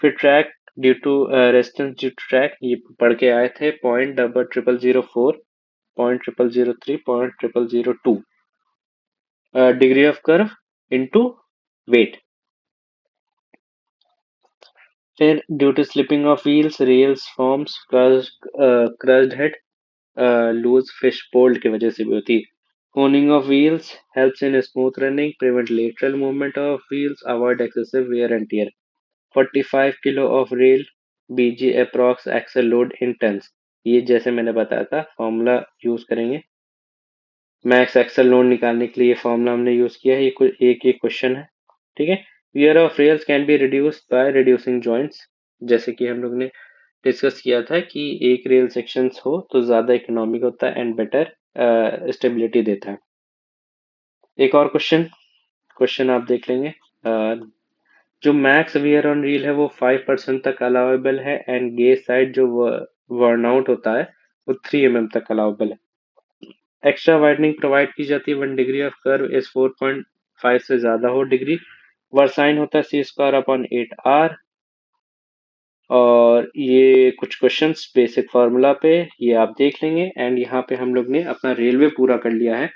फिर track due to resistance due to track ये पढ़ के आए थे 0.0004 0.0003 0.0002 degree of curve into weight. फिर due to slipping of wheels rails forms crushed head, loose fish bolt की वजह से भी होती है। Honing of wheels helps in smooth running, prevent lateral movement of wheels, avoid excessive wear and tear. 45 kilo of rail BG approx axle load in tons, ये जैसे मैंने बताया था फॉर्मूला यूज करेंगे। मैक्स एक्सल लोड निकालने के लिए ये फॉर्मूला हमने यूज किया है, ये एक क्वेश्चन है, ठीक है। Wear of rails can be reduced by reducing joints, जैसे कि हम लोग ने डिस्कस किया था कि एक रेल सेक्शंस हो तो ज्यादा इकोनॉमिक होता है एंड बेटर स्टेबिलिटी देता है। एक और क्वेश्चन आप देख लेंगे। जो मैक्स वियर ऑन रेल है वो 5% तक अलाउेबल है एंड गेज साइड जो वर्न आउट होता है वो 3 mm तक अलाउेबल है। एक्स्ट्रा वाइडनिंग प्रोवाइड की जाती है 1 डिग्री ऑफ कर्व इज 4.5 से ज्यादा हो डिग्री। वर्साइन होता है सी स्क्वायर अपॉन 8r। और ये कुछ क्वेश्चंस बेसिक फार्मूला पे ये आप देख लेंगे एंड यहाँ पे हम लोग ने अपना रेलवे पूरा कर लिया है।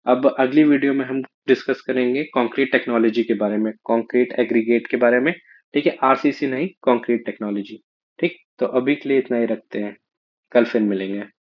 अब अगली वीडियो में हम डिस्कस करेंगे कंक्रीट टेक्नोलॉजी के बारे में, कंक्रीट एग्रीगेट के बारे में, ठीक है, आरसीसी नहीं, कंक्रीट टेक्नोलॉजी। ठीक, तो अभी के लिए इतना ही रखते हैं, कल फिर मिलेंगे।